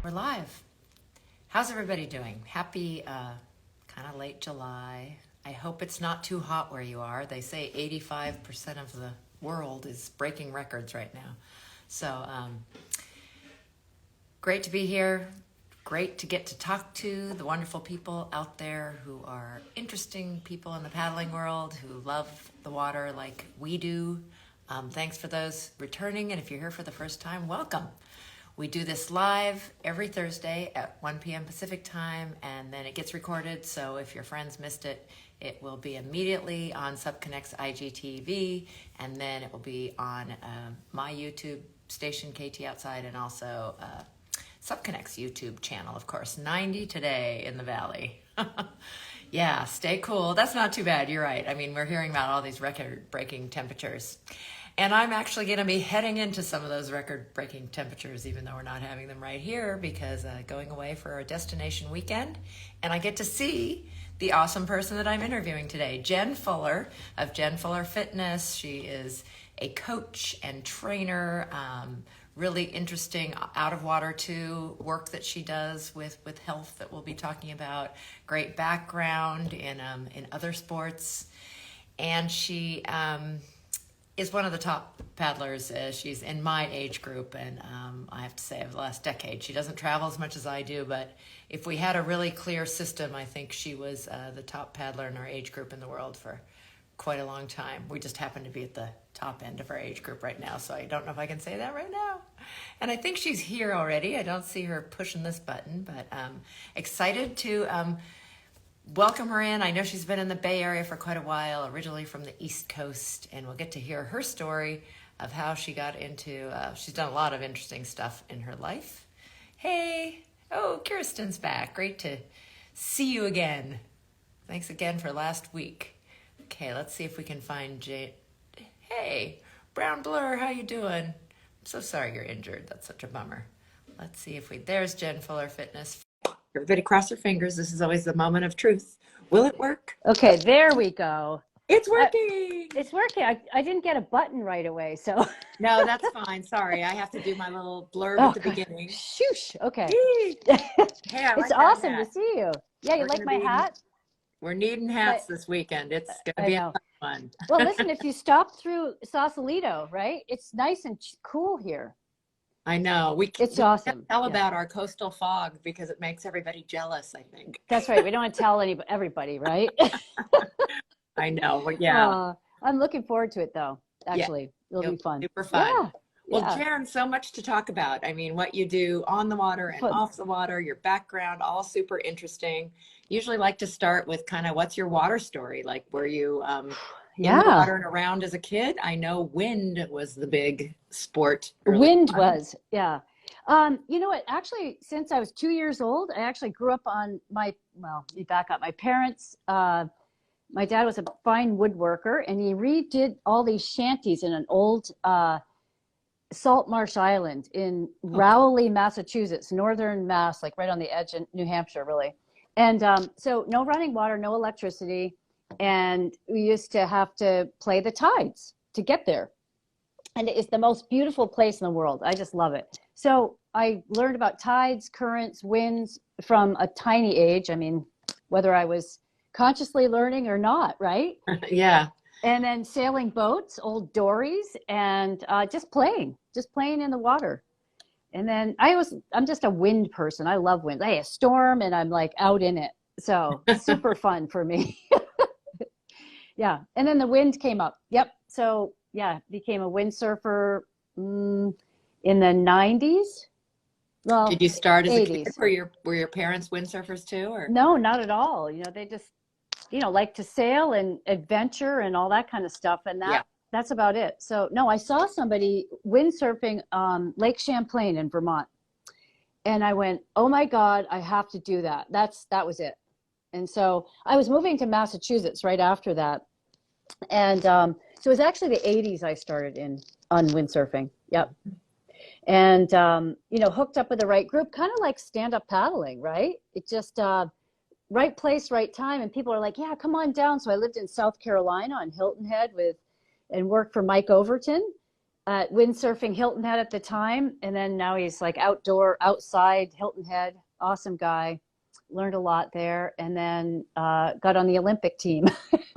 We're live. How's everybody doing? Happy kind of late July. I hope it's not too hot where you are. They say 85% of the world is breaking records right now. So great to be here. Great to get to talk to the wonderful people out there who are interesting people in the paddling world, who love the water like we do. Thanks for those returning, and if you're here for the first time, welcome. We do this live every Thursday at 1 p.m. Pacific time, and then it gets recorded, so if your friends missed it, it will be immediately on SubConnect's IGTV, and then it will be on my YouTube station, KT Outside, and also SubConnect's YouTube channel, of course. 90 today in the Valley. Yeah, stay cool. That's not too bad. You're right. I mean, we're hearing about all these record-breaking temperatures. And I'm actually going to be heading into some of those record-breaking temperatures, even though we're not having them right here, because going away for a destination weekend. And I get to see the awesome person that I'm interviewing today, Jen Fuller of Jen Fuller Fitness. She is a coach and trainer, really interesting out of water too, work that she does with health that we'll be talking about, great background in other sports. And she is one of the top paddlers. She's in my age group, and I have to say of the last decade. She doesn't travel as much as I do, but if we had a really clear system, I think she was the top paddler in our age group in the world for quite a long time. We just happen to be at the top end of our age group right now, so I don't know if I can say that right now. And I think she's here already. I don't see her pushing this button, but excited to welcome her in. I know she's been in the Bay Area for quite a while, originally from the East Coast, and we'll get to hear her story of how she got into, she's done a lot of interesting stuff in her life. Hey, oh, Kirsten's back. Great to see you again. Thanks again for last week. Okay, let's see if we can find Jay. Hey, Brown Blur, how you doing? I'm so sorry you're injured. That's such a bummer. Let's see if there's Jen Fuller Fitness. Everybody cross their fingers. This is always the moment of truth. Will it work? Okay, there we go. It's working. It's working. I didn't get a button right away, so. No, that's fine. Sorry, I have to do my little blurb at the beginning. Shoosh. Okay. Hey, I like it's awesome to see you. Yeah, you like my hat? We're needing hats this weekend. It's going to be a fun. Well, listen, if you stop through Sausalito, right? It's nice and cool here. I know. It's awesome. Can't tell about our coastal fog because it makes everybody jealous, I think. That's right. We don't want to tell everybody, right? I know. Well, yeah. I'm looking forward to it, though. Actually, it'll be fun. Super fun. Yeah. Well, Jen, so much to talk about. I mean, what you do on the water and off the water, your background, all super interesting. Usually like to start with kind of what's your water story? Like, were you in the water and around as a kid? I know wind was the big sport. Wind was, yeah. You know what? Actually, since I was 2 years old, I actually grew up on let me back up. My parents, my dad was a fine woodworker, and he redid all these shanties in an old salt marsh island in Rowley, Massachusetts, northern Mass, like right on the edge of New Hampshire, really. And so no running water, no electricity. And we used to have to play the tides to get there. And it is the most beautiful place in the world. I just love it. So I learned about tides, currents, winds from a tiny age. I mean, whether I was consciously learning or not, right? Yeah. And then sailing boats, old dories, and just playing in the water. And then I'm just a wind person. I love wind. Hey, a storm and I'm like out in it. So super fun for me. Yeah. And then the wind came up. Yep. So yeah, became a windsurfer in the 90s. Well, did you start as 80s. a kid? Were your parents windsurfers too? Or? No, not at all. You know, they just, like to sail and adventure and all that kind of stuff. And that's about it. So no, I saw somebody windsurfing Lake Champlain in Vermont. And I went, oh my God, I have to do that. That was it. And so I was moving to Massachusetts right after that. And so it was actually the 80s I started on windsurfing. Yep. And, hooked up with the right group, kind of like stand-up paddling, right? It just, right place, right time. And people are like, yeah, come on down. So I lived in South Carolina on Hilton Head and worked for Mike Overton. windsurfing Hilton Head at the time. And then now he's like outside Hilton Head. Awesome guy. Learned a lot there. And then got on the Olympic team,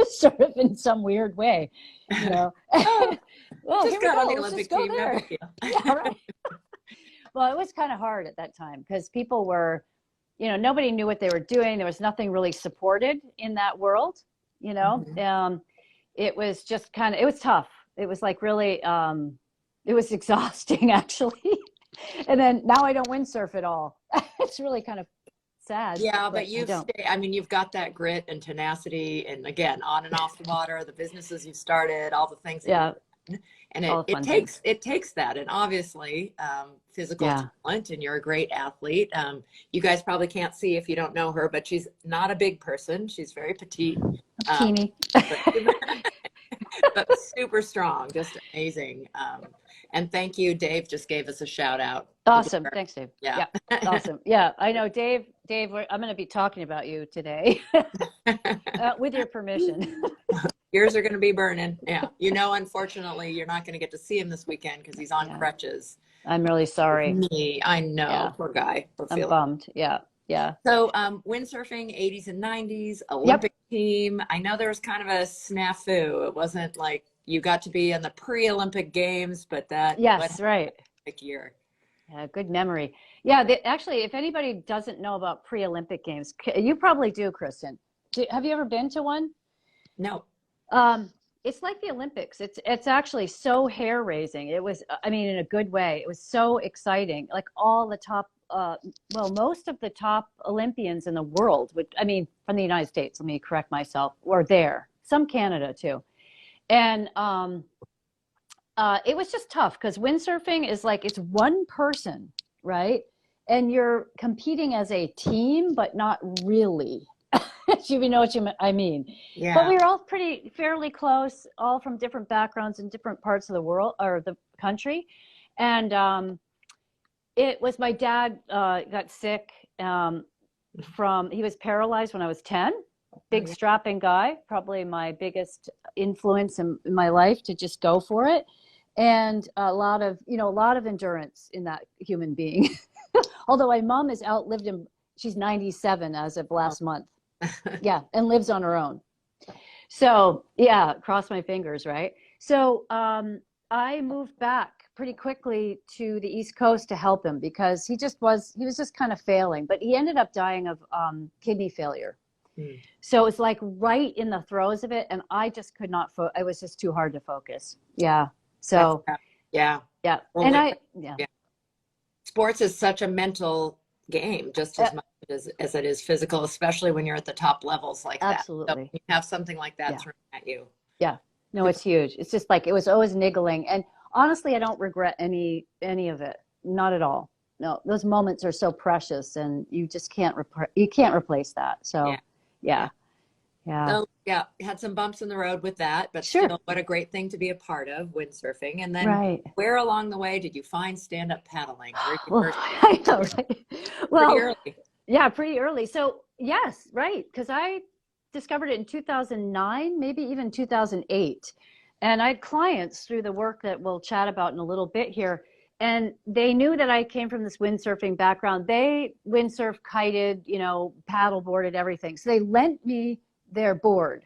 sort of in some weird way, you know. Oh, Well, just here we got go. on the Let's Olympic just go team. No there. big deal. Yeah, right. Well, it was kind of hard at that time because people were, nobody knew what they were doing. There was nothing really supported in that world, you know. Mhm. It was just it was tough. It was like really, it was exhausting actually. And then now I don't windsurf at all. It's really kind of sad, Yeah, but but I you've don't. I mean, you've got that grit and tenacity, and again, on and off the water, the businesses you've started, all the things that Yeah, you've done. And all it, the it fun things. takes that, and obviously physical Yeah, talent, and you're a great athlete. You guys probably can't see if you don't know her, but she's not a big person. She's very petite, um, teeny. but but super strong, just amazing. And thank you, Dave just gave us a shout out. The Awesome. bear. Thanks, Dave. Yeah. Yeah, awesome. Yeah, I know, Dave. Dave, I'm going to be talking about you today, with your permission. Yours are going to be burning. Yeah. Unfortunately, you're not going to get to see him this weekend because he's on Yeah, crutches. I'm really sorry. Me, I know. Yeah, Poor guy. Poor I'm Felix. bummed. Yeah, yeah. So, windsurfing, 80s and 90s, Yep. Olympic team. I know there was kind of a snafu. It wasn't like you got to be in the pre-Olympic games, but what Yes, right. Olympic year? Yeah, good memory. Yeah, actually, if anybody doesn't know about pre-Olympic games, you probably do, Kristen. Have you ever been to one? No. It's like the Olympics. It's actually so hair raising. It was, I mean, in a good way. It was so exciting. Like all the top, most of the top Olympians in the world, which I mean, from the United States. Let me correct myself. Were there. Some Canada too, and it was just tough because windsurfing is like it's one person, right? And you're competing as a team, but not really. If you know what I mean. But Yeah. we were all fairly close, all from different backgrounds in different parts of the world or the country. And it was my dad got sick he was paralyzed when I was 10. Big Yeah. strapping guy, probably my biggest influence in my life to just go for it. And a lot of endurance in that human being. Although my mom has outlived him. She's 97 as of last month. Yeah, and lives on her own. So yeah, cross my fingers, right? So I moved back pretty quickly to the East Coast to help him because he was just kind of failing, but he ended up dying of kidney failure. Mm. So it's like right in the throes of it, and I just could not. It was just too hard to focus. Yeah. So Yeah. yeah, Well, and yeah. Sports is such a mental game just as much as it is physical, especially when you're at the top levels like that. So absolutely. you have something like that Yeah. thrown at you. Yeah. No, it's huge. It's just like it was always niggling. And honestly, I don't regret any of it. Not at all. No, those moments are so precious and you just can't replace that. So yeah. So yeah, had some bumps in the road with that, but Sure. still what a great thing to be a part of, windsurfing. And then Right. where along the way did you find stand-up paddling? Where did you Well, first I know, right? Well, pretty early. yeah, pretty early. So yes, right. Because I discovered it in 2009, maybe even 2008. And I had clients through the work that we'll chat about in a little bit here. And they knew that I came from this windsurfing background. They windsurfed, kited, paddle boarded, everything. So they lent me their board.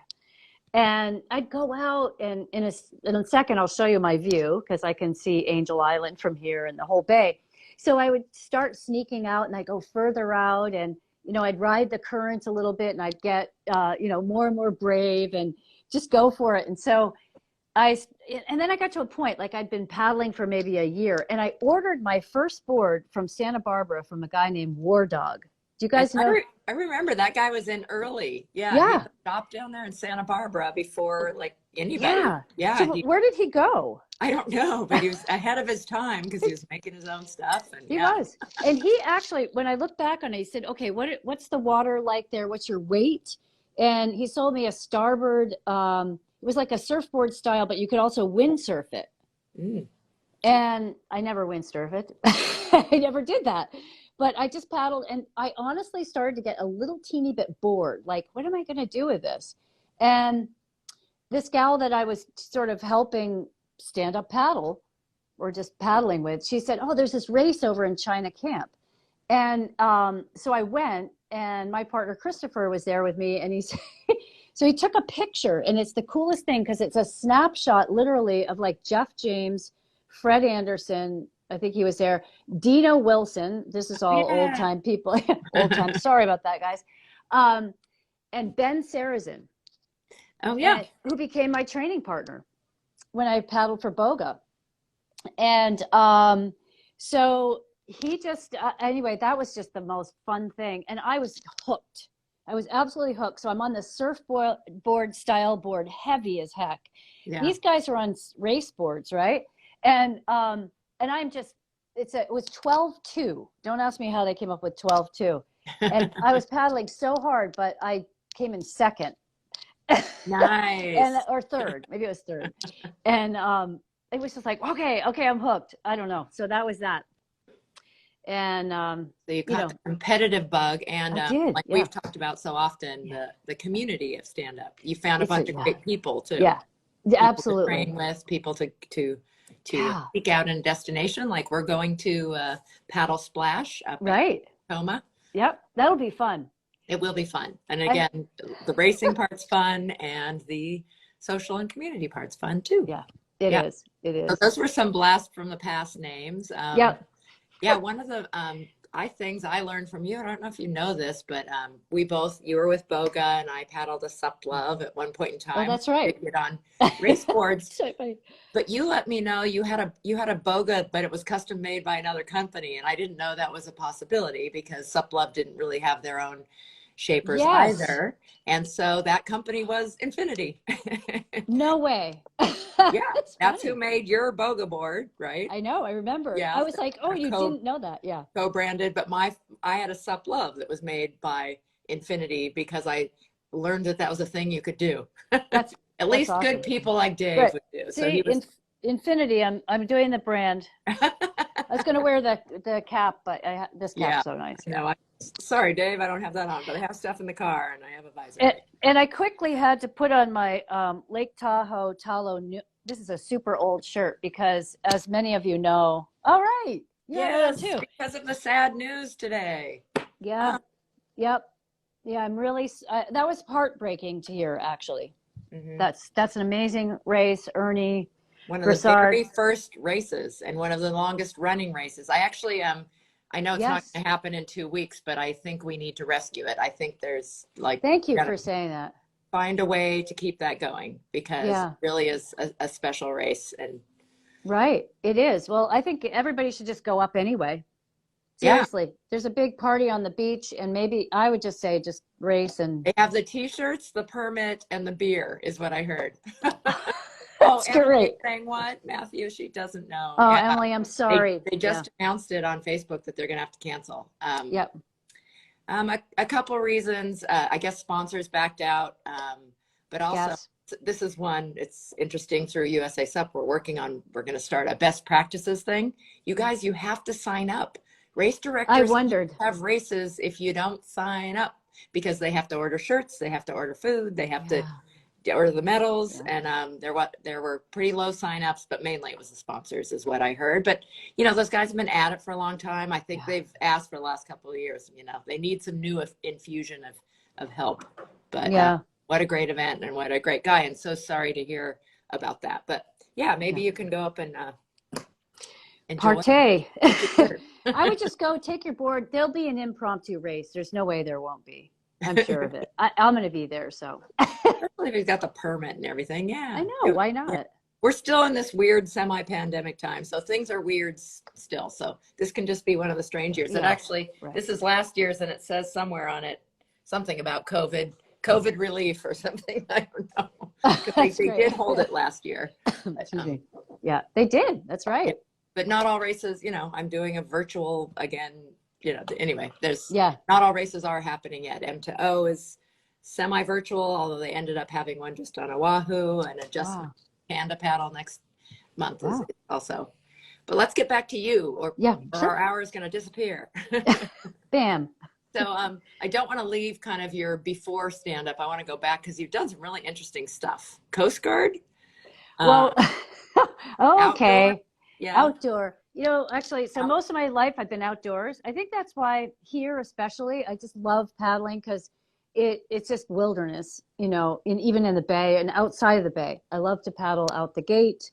And I'd go out and in a second, I'll show you my view because I can see Angel Island from here and the whole bay. So I would start sneaking out and I'd go further out and, I'd ride the current a little bit and I'd get, more and more brave and just go for it. And so and then I got to a point, like I'd been paddling for maybe a year and I ordered my first board from Santa Barbara from a guy named War Dog. Do you guys know? I remember that guy was in early. Yeah. He Yeah. had a shop down there in Santa Barbara before like anybody. Yeah. Yeah. So where did he go? I don't know, but he was ahead of his time because he was making his own stuff. And He was. And he actually, when I look back on it, he said, okay, what's the water like there? What's your weight? And he sold me a starboard, it was like a surfboard style, but you could also windsurf it. Mm. And I never windsurf it. I never did that. But I just paddled and I honestly started to get a little teeny bit bored. Like, what am I going to do with this? And this gal that I was sort of helping stand up paddle or just paddling with, she said, "Oh, there's this race over in China Camp." And so I went, and my partner Christopher was there with me, and so he took a picture, and it's the coolest thing because it's a snapshot literally of like Jeff James, Fred Anderson, I think he was there, Dino Wilson. This is all old time people, old time. Sorry about that, guys. And Ben Sarazin. Oh yeah. Who became my training partner when I paddled for Boga. And so he just, anyway, that was just the most fun thing. And I was hooked. I was absolutely hooked. So I'm on the surfboard style board, heavy as heck. Yeah. These guys are on race boards, right? And I'm just, it was 12-2. Don't ask me how they came up with 12-2. And I was paddling so hard, but I came in second. Nice. Or third, maybe it was third. And it was just like, okay, I'm hooked. I don't know. So that was that. And so you got the competitive bug, and like we've talked about so often, the community of stand up. You found a bunch of great people too. Yeah, absolutely. To train with, people to seek out in a destination, like we're going to Paddle Splash up in Tacoma. Yep, that'll be fun. It will be fun. And again, the racing part's fun, and the social and community part's fun too. Yeah, it is. It is. So those were some blast from the past names. Yeah, one of the things I learned from you, I don't know if you know this, but you were with Boga, and I paddled a Sup Love at one point in time. Oh, that's right. We on race boards. So funny. But you let me know you had a Boga, but it was custom made by another company, and I didn't know that was a possibility because Sup Love didn't really have their own shapers either. And so that company was Infinity. No way. Yeah, that's who made your Boga board, right? I know, I remember. Yeah, I was like, oh, you didn't know that. Yeah. Co-branded, but I had a Sup Love that was made by Infinity because I learned that was a thing you could do. That's at least awesome. Good people like Dave would do. See, so he was Infinity. I'm doing the brand. I was going to wear the cap, but this cap's so nice. No, sorry, Dave, I don't have that on, but I have stuff in the car and I have a visor. And I quickly had to put on my Lake Tahoe Talo. This is a super old shirt because, as many of you know, all right, yes, too. Because of the sad news today. Yeah, yep, yeah. I'm really. That was heartbreaking to hear. Actually, that's an amazing race, Ernie. One of the very first races and one of the longest running races. I actually I know it's not going to happen in 2 weeks, but I think we need to rescue it. I think there's thank you for saying that. Find a way to keep that going because it really is a special race. And right, it is. Well, I think everybody should just go up anyway. Seriously, there's a big party on the beach, and maybe I would just say just race. And they have the T-shirts, the permit, and the beer is what I heard. That's great. Saying what, Matthew? She doesn't know. Oh, yeah. Emily, I'm sorry. They just announced it on Facebook that they're going to have to cancel. Yep. A couple reasons. I guess sponsors backed out, but also this is one. It's interesting through USA Sup. We're going to start a best practices thing. You guys, you have to sign up. Race directors have races if you don't sign up because they have to order shirts, they have to order food, they have to order the medals, and there were pretty low signups, but mainly it was the sponsors is what I heard. But those guys have been at it for a long time. I think they've asked for the last couple of years. They need some new infusion of help. But what a great event and what a great guy, and so sorry to hear about that. But maybe you can go up and partay. I would just go take your board. There'll be an impromptu race. There's no way there won't be. I'm sure of it. I'm going to be there. So especially if he's got the permit and everything. Yeah, I know. Why not? We're still in this weird semi-pandemic time, so things are weird still. So this can just be one of the strange years. And actually, this is last year's, and it says somewhere on it something about COVID relief or something. I don't know. They did hold it last year. Excuse me. Yeah, they did. That's right. But not all races. I'm doing a virtual again. Anyway, there's not all races are happening yet. M2O is semi-virtual, although they ended up having one just on Oahu, and Adjustment Panda Paddle next month is also. But let's get back to you, or our hour is going to disappear. Bam. So I don't want to leave kind of your before stand-up. I want to go back because you've done some really interesting stuff. Coast Guard. Well, okay. Outdoor. Yeah. Outdoor. You know, actually, so most of my life I've been outdoors. I think that's why here, especially, I just love paddling because it's just wilderness, you know, even in the bay and outside of the bay. I love to paddle out the gate,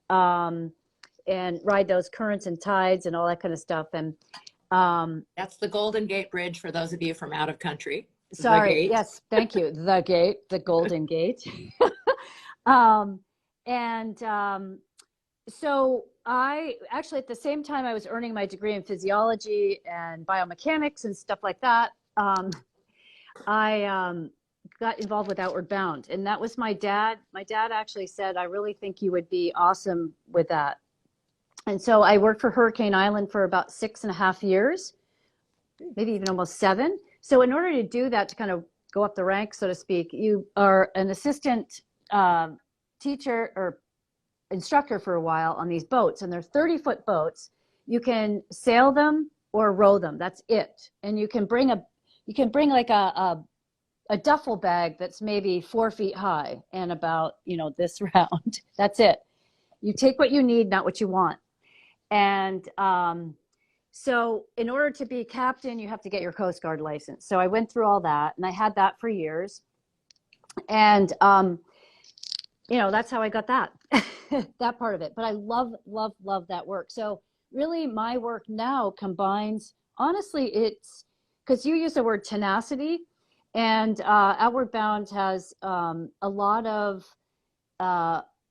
um, and ride those currents and tides and all that kind of stuff. And That's the Golden Gate Bridge for those of you from out of country. The sorry, gate. yes, thank you. The gate, the Golden Gate. um, and So I actually, at the same time I was earning my degree in physiology and biomechanics and stuff like that, I got involved with Outward Bound. And that was my dad. My dad actually said, I really think you would be awesome with that. And so I worked for Hurricane Island for about 6.5 years, maybe even almost 7. So in order to do that, to kind of go up the ranks, so to speak, you are an assistant teacher or instructor for a while on these boats, and they're 30-foot boats. You can sail them or row them. That's it. And you can bring like a duffel bag that's maybe 4 feet high and about, you know, this round. That's it. You take what you need, not what you want. And so in order to be captain, you have to get your Coast Guard license. So I went through all that, and I had that for years. And you know, that's how I got that that part of it. But I love that work. So really my work now combines, honestly, it's because you use the word tenacity, and Outward Bound has a lot of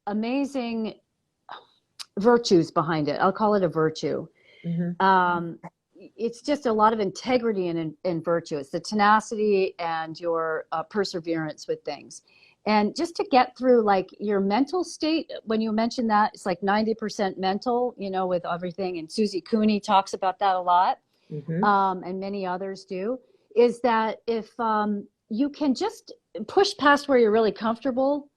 amazing virtues behind it. I'll call it a virtue. Mm-hmm. It's just a lot of integrity and virtue. It's the tenacity and your perseverance with things. And just to get through like your mental state, when you mentioned that, it's like 90% mental, you know, with everything. And Susie Cooney talks about that a lot, Mm-hmm. and many others do, is that if you can just push past where you're really comfortable,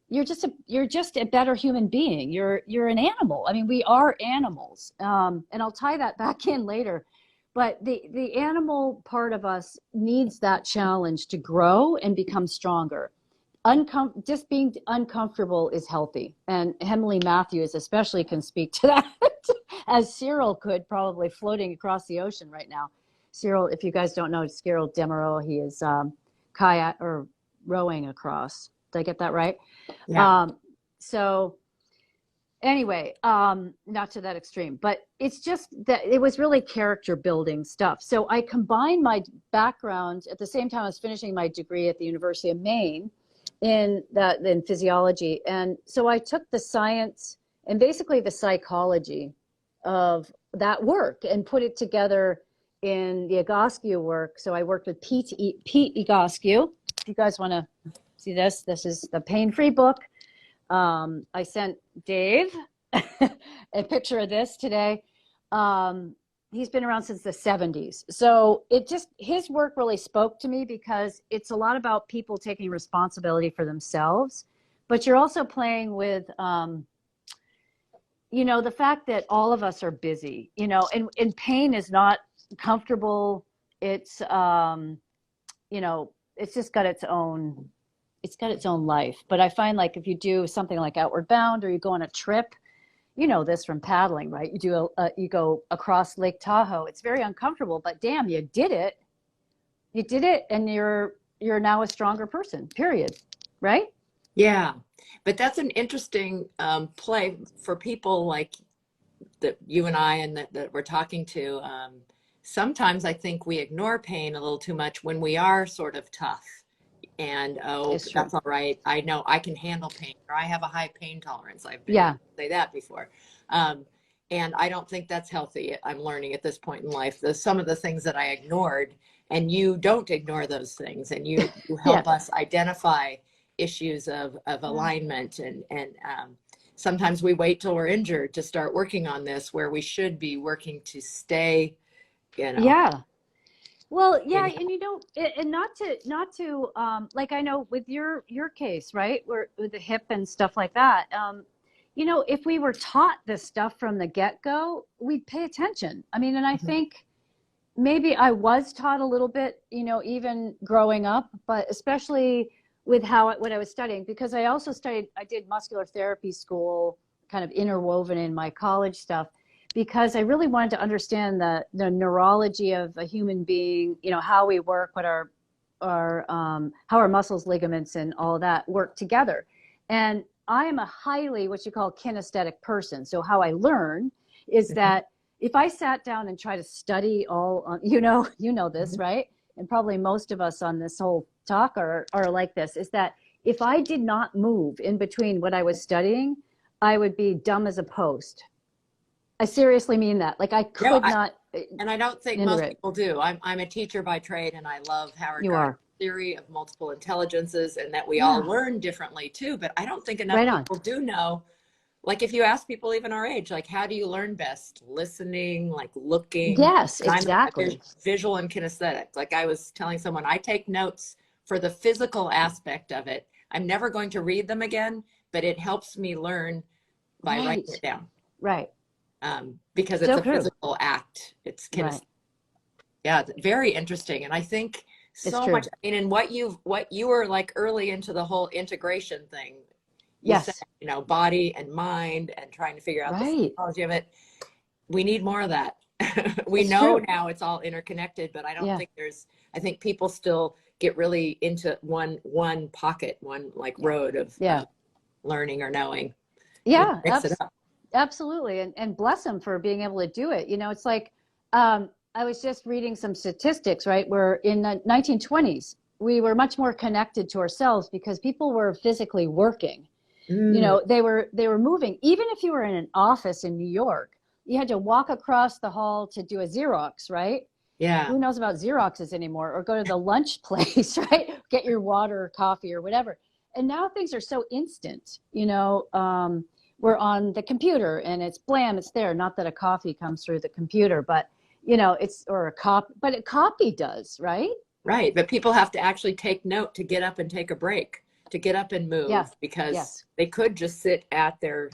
you're just a better human being. You're an animal. I mean, we are animals. And I'll tie that back in later. But the animal part of us needs that challenge to grow and become stronger. Just being uncomfortable is healthy. And Emily Matthews especially can speak to that, as Cyril could, probably floating across the ocean right now. Cyril, if you guys don't know, Cyril Demerol, he is kayak or rowing across. Did I get that right? Yeah. So anyway, not to that extreme, but it's just that it was really character building stuff. So I combined my background at the same time I was finishing my degree at the University of Maine in physiology. And so I took the science and basically the psychology of that work and put it together in the Egoscue work. So I worked with Pete Egoscue. If you guys want to see this is the Pain-Free book. I sent Dave a picture of this today. He's been around since the 70s. So his work really spoke to me because it's a lot about people taking responsibility for themselves, but you're also playing with, you know, the fact that all of us are busy, you know, and pain is not comfortable. It's, you know, it's just got its own life. But I find like if you do something like Outward Bound or you go on a trip, you know this from paddling, right? You go across Lake Tahoe. It's very uncomfortable, but damn, you did it. You did it, and you're now a stronger person. Period. Right? Yeah, but that's an interesting play for people like that you and I and that we're talking to. Sometimes I think we ignore pain a little too much when we are sort of tough. And that's all right. I know I can handle pain, or I have a high pain tolerance. I've been able to say that before. And I don't think that's healthy. I'm learning at this point in life. Some of the things that I ignored, and you don't ignore those things, and you help us identify issues of alignment. And sometimes we wait till we're injured to start working on this, where we should be working to stay, you know. Yeah. Well, yeah, and you know, and not to like I know with your case, right, where with the hip and stuff like that, you know, if we were taught this stuff from the get-go, we'd pay attention. I mean, and I think maybe I was taught a little bit, you know, even growing up, but especially with what I was studying, because I also I did muscular therapy school kind of interwoven in my college stuff, because I really wanted to understand the neurology of a human being, you know, how we work, what our how our muscles, ligaments, and all of that work together. And I am a highly what you call kinesthetic person. So how I learn is that if I sat down and try to study all, you know this, right? And probably most of us on this whole talk are like this, is that if I did not move in between what I was studying, I would be dumb as a post. I seriously mean that. Like I could not. And I don't think most people do. I'm a teacher by trade, and I love Howard Gardner's theory of multiple intelligences, and that we all learn differently too. But I don't think enough people do know. Like if you ask people even our age, like how do you learn best? Listening, like looking. Yes, exactly. Visual and kinesthetic. Like I was telling someone, I take notes for the physical aspect of it. I'm never going to read them again, but it helps me learn by writing it down. Right. Because it's a physical act. It's kinesthetic. Yeah, very interesting. And I think so much, I mean, and what you were like early into the whole integration thing. You said, you know, body and mind and trying to figure out the psychology of it. We need more of that. We know now it's all interconnected, but I don't think I think people still get really into one pocket, one like road of learning or knowing. Yeah, absolutely. And bless them for being able to do it. You know, it's like, I was just reading some statistics, right? Where in the 1920s, we were much more connected to ourselves because people were physically working. You know, they were moving. Even if you were in an office in New York, you had to walk across the hall to do a Xerox, right? Yeah. Who knows about Xeroxes anymore? Or go to the lunch place, right? Get your water or coffee or whatever. And now things are so instant, you know, we're on the computer and it's blam, it's there. Not that a coffee comes through the computer, but you know, or a copy, but a copy does, right? Right. But people have to actually take note to get up and take a break, to get up and move because they could just sit at their,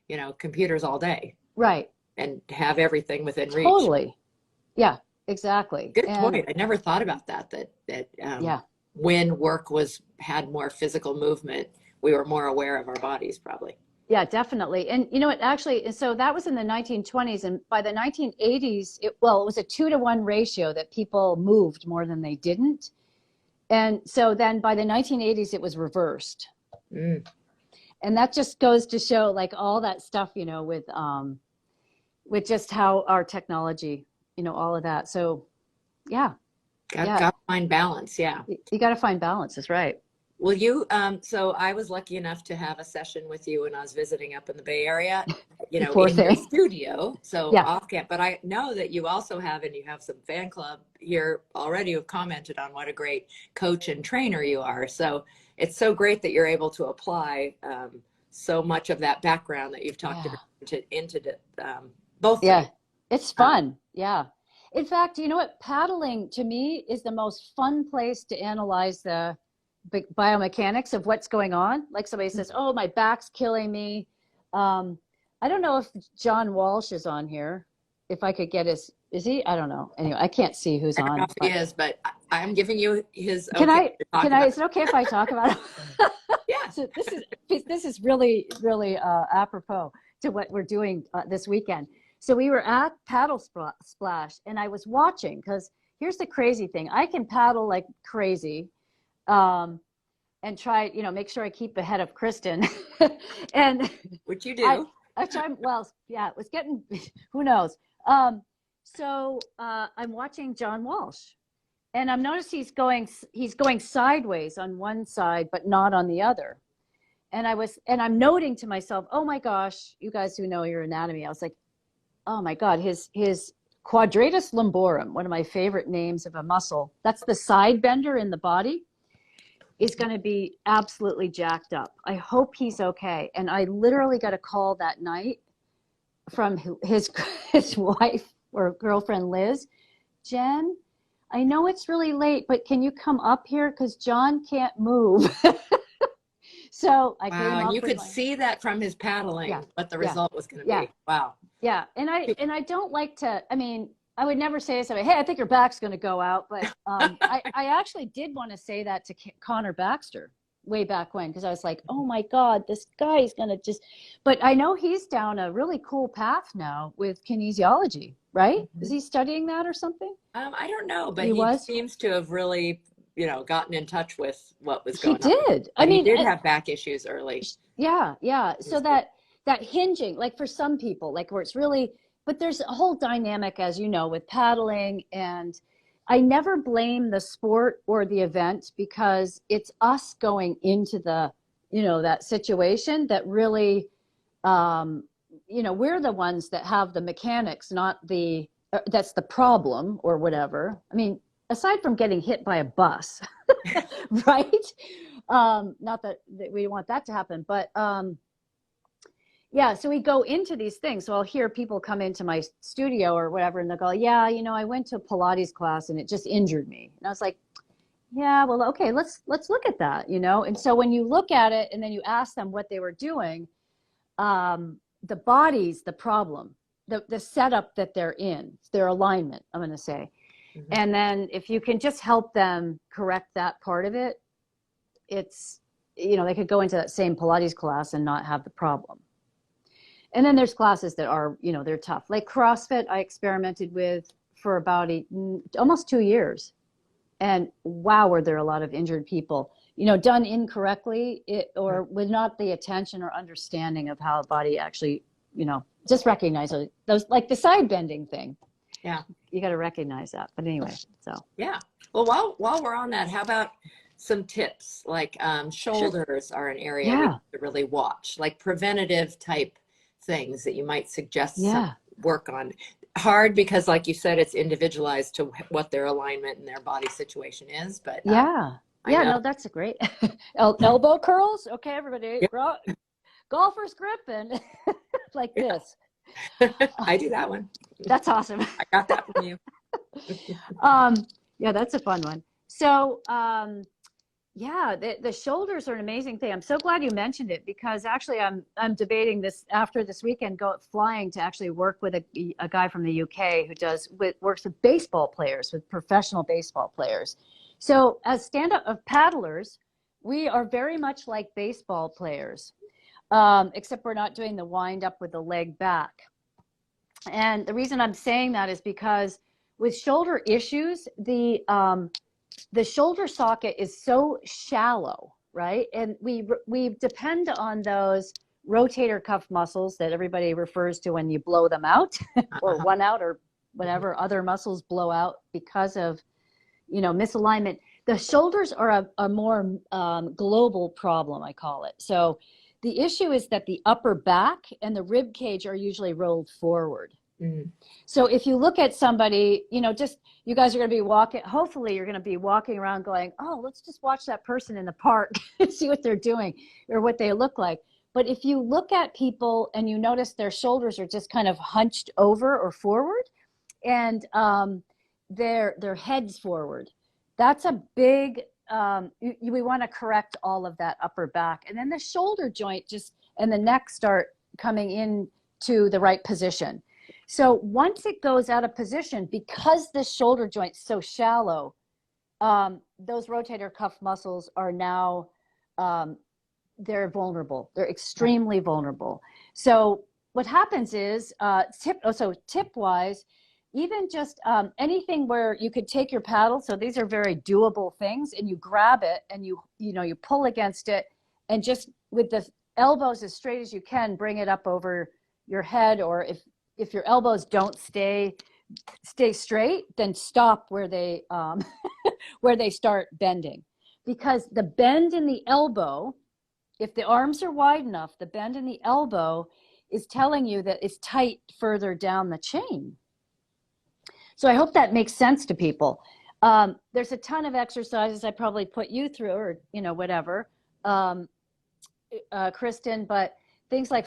you know, computers all day. Right. And have everything within reach. Totally. Yeah, exactly. Good point. I never thought about that when work had more physical movement, we were more aware of our bodies probably. Yeah, definitely. And you know what, actually, so that was in the 1920s. And by the 1980s, it was a 2-to-1 ratio that people moved more than they didn't. And so then by the 1980s, it was reversed. And that just goes to show like all that stuff, you know, with just how our technology, you know, all of that. So yeah. Got to find balance. Yeah. You got to find balance. That's right. Well, you, so I was lucky enough to have a session with you when I was visiting up in the Bay Area, you know, in your studio. So off camp, but I know that you also have, and you have some fan club here already who've commented on what a great coach and trainer you are. So it's so great that you're able to apply so much of that background that you've talked about into both. Yeah, it's fun. Yeah. In fact, you know what? Paddling to me is the most fun place to analyze the biomechanics of what's going on. Like somebody says, oh, my back's killing me. I don't know if John Walsh is on here. If I could get is he? I don't know. Anyway, I can't see who's on. I don't know if he is, but I'm giving you his. Can I? Is it okay if I talk about it? Yeah. So this is really, really apropos to what we're doing this weekend. So we were at Paddle Splash and I was watching, because here's the crazy thing. I can paddle like crazy. And try, you know, make sure I keep ahead of Kristen. And what you do? I try. Well, yeah, it was getting. Who knows? So I'm watching John Walsh, and I'm noticing he's going sideways on one side, but not on the other. And I'm noting to myself, oh my gosh, you guys who know your anatomy, I was like, oh my God, his quadratus lumborum, one of my favorite names of a muscle. That's the side bender in the body. Is going to be absolutely jacked up. I hope he's okay. And I literally got a call that night from his wife or girlfriend, Liz. Jen, I know it's really late, but can you come up here? Because John can't move. So I came up. You could see that from his paddling, what the result was going to be. Wow. Yeah. And I don't like to, I mean, I would never say to somebody, hey, I think your back's going to go out. But I actually did want to say that to Connor Baxter. way back when, because I was like, oh my God, this guy is going to just, but I know he's down a really cool path now with kinesiology, right? Is he studying that or something? I don't know, but He he was? seems to have really, gotten in touch with what was He going on. did. But he did have back issues early. Yeah, yeah. So that hinging, like for some people, like where it's really, but there's a whole dynamic, as you know, with paddling, and I never blame the sport or the event, because it's us going into the, that situation that really, we're the ones that have the mechanics, not that's the problem or whatever. I mean, aside from getting hit by a bus, right? Not that we want that to happen, but yeah, so we go into these things. So I'll hear people come into my studio or whatever, and they'll go, yeah, I went to a Pilates class and it just injured me. And I was like, yeah, well, okay, let's look at that, And so when you look at it and then you ask them what they were doing, the body's the problem, the setup that they're in, their alignment, I'm going to say. Mm-hmm. And then if you can just help them correct that part of it, it's, they could go into that same Pilates class and not have the problem. And then there's classes that are, they're tough. Like CrossFit, I experimented with for about almost 2 years. And wow, were there a lot of injured people, done incorrectly or with not the attention or understanding of how a body actually, just recognize those, like the side bending thing. Yeah. You got to recognize that. But anyway, so. Yeah. Well, while we're on that, how about some tips? Like shoulders are an area we have to really watch, like preventative type things that you might suggest some work on. Hard because, like you said, it's individualized to what their alignment and their body situation is. But no, that's a great elbow curls. Okay, everybody, golfer's grip and like this. I do that one. That's awesome. I got that from you. Yeah, that's a fun one. So, the shoulders are an amazing thing. I'm so glad you mentioned it, because actually I'm debating this after this weekend, flying to actually work with a guy from the UK who works with baseball players, with professional baseball players. So as stand-up paddlers, we are very much like baseball players, except we're not doing the wind up with the leg back. And the reason I'm saying that is because with shoulder issues, the shoulder socket is so shallow, right? And we depend on those rotator cuff muscles that everybody refers to when you blow them out or one out or whatever other muscles blow out because of, misalignment. The shoulders are a more global problem, I call it. So the issue is that the upper back and the rib cage are usually rolled forward. Mm. So if you look at somebody, just you guys are going to be hopefully you're going to be walking around going, oh, let's just watch that person in the park and see what they're doing or what they look like. But if you look at people and you notice their shoulders are just kind of hunched over or forward and their heads forward, that's a big, we want to correct all of that upper back. And then the shoulder joint and the neck start coming in to the right position. So once it goes out of position, because the shoulder joint's so shallow, those rotator cuff muscles are now, they're vulnerable. They're extremely vulnerable. So what happens is, tip-wise, even just anything where you could take your paddle, so these are very doable things, and you grab it and you pull against it, and just with the elbows as straight as you can, bring it up over your head, or if your elbows don't stay straight, then stop where they where they start bending, because the bend in the elbow, if the arms are wide enough, the bend in the elbow is telling you that it's tight further down the chain. So I hope that makes sense to people. There's a ton of exercises I probably put you through, or whatever, Kristen, but things like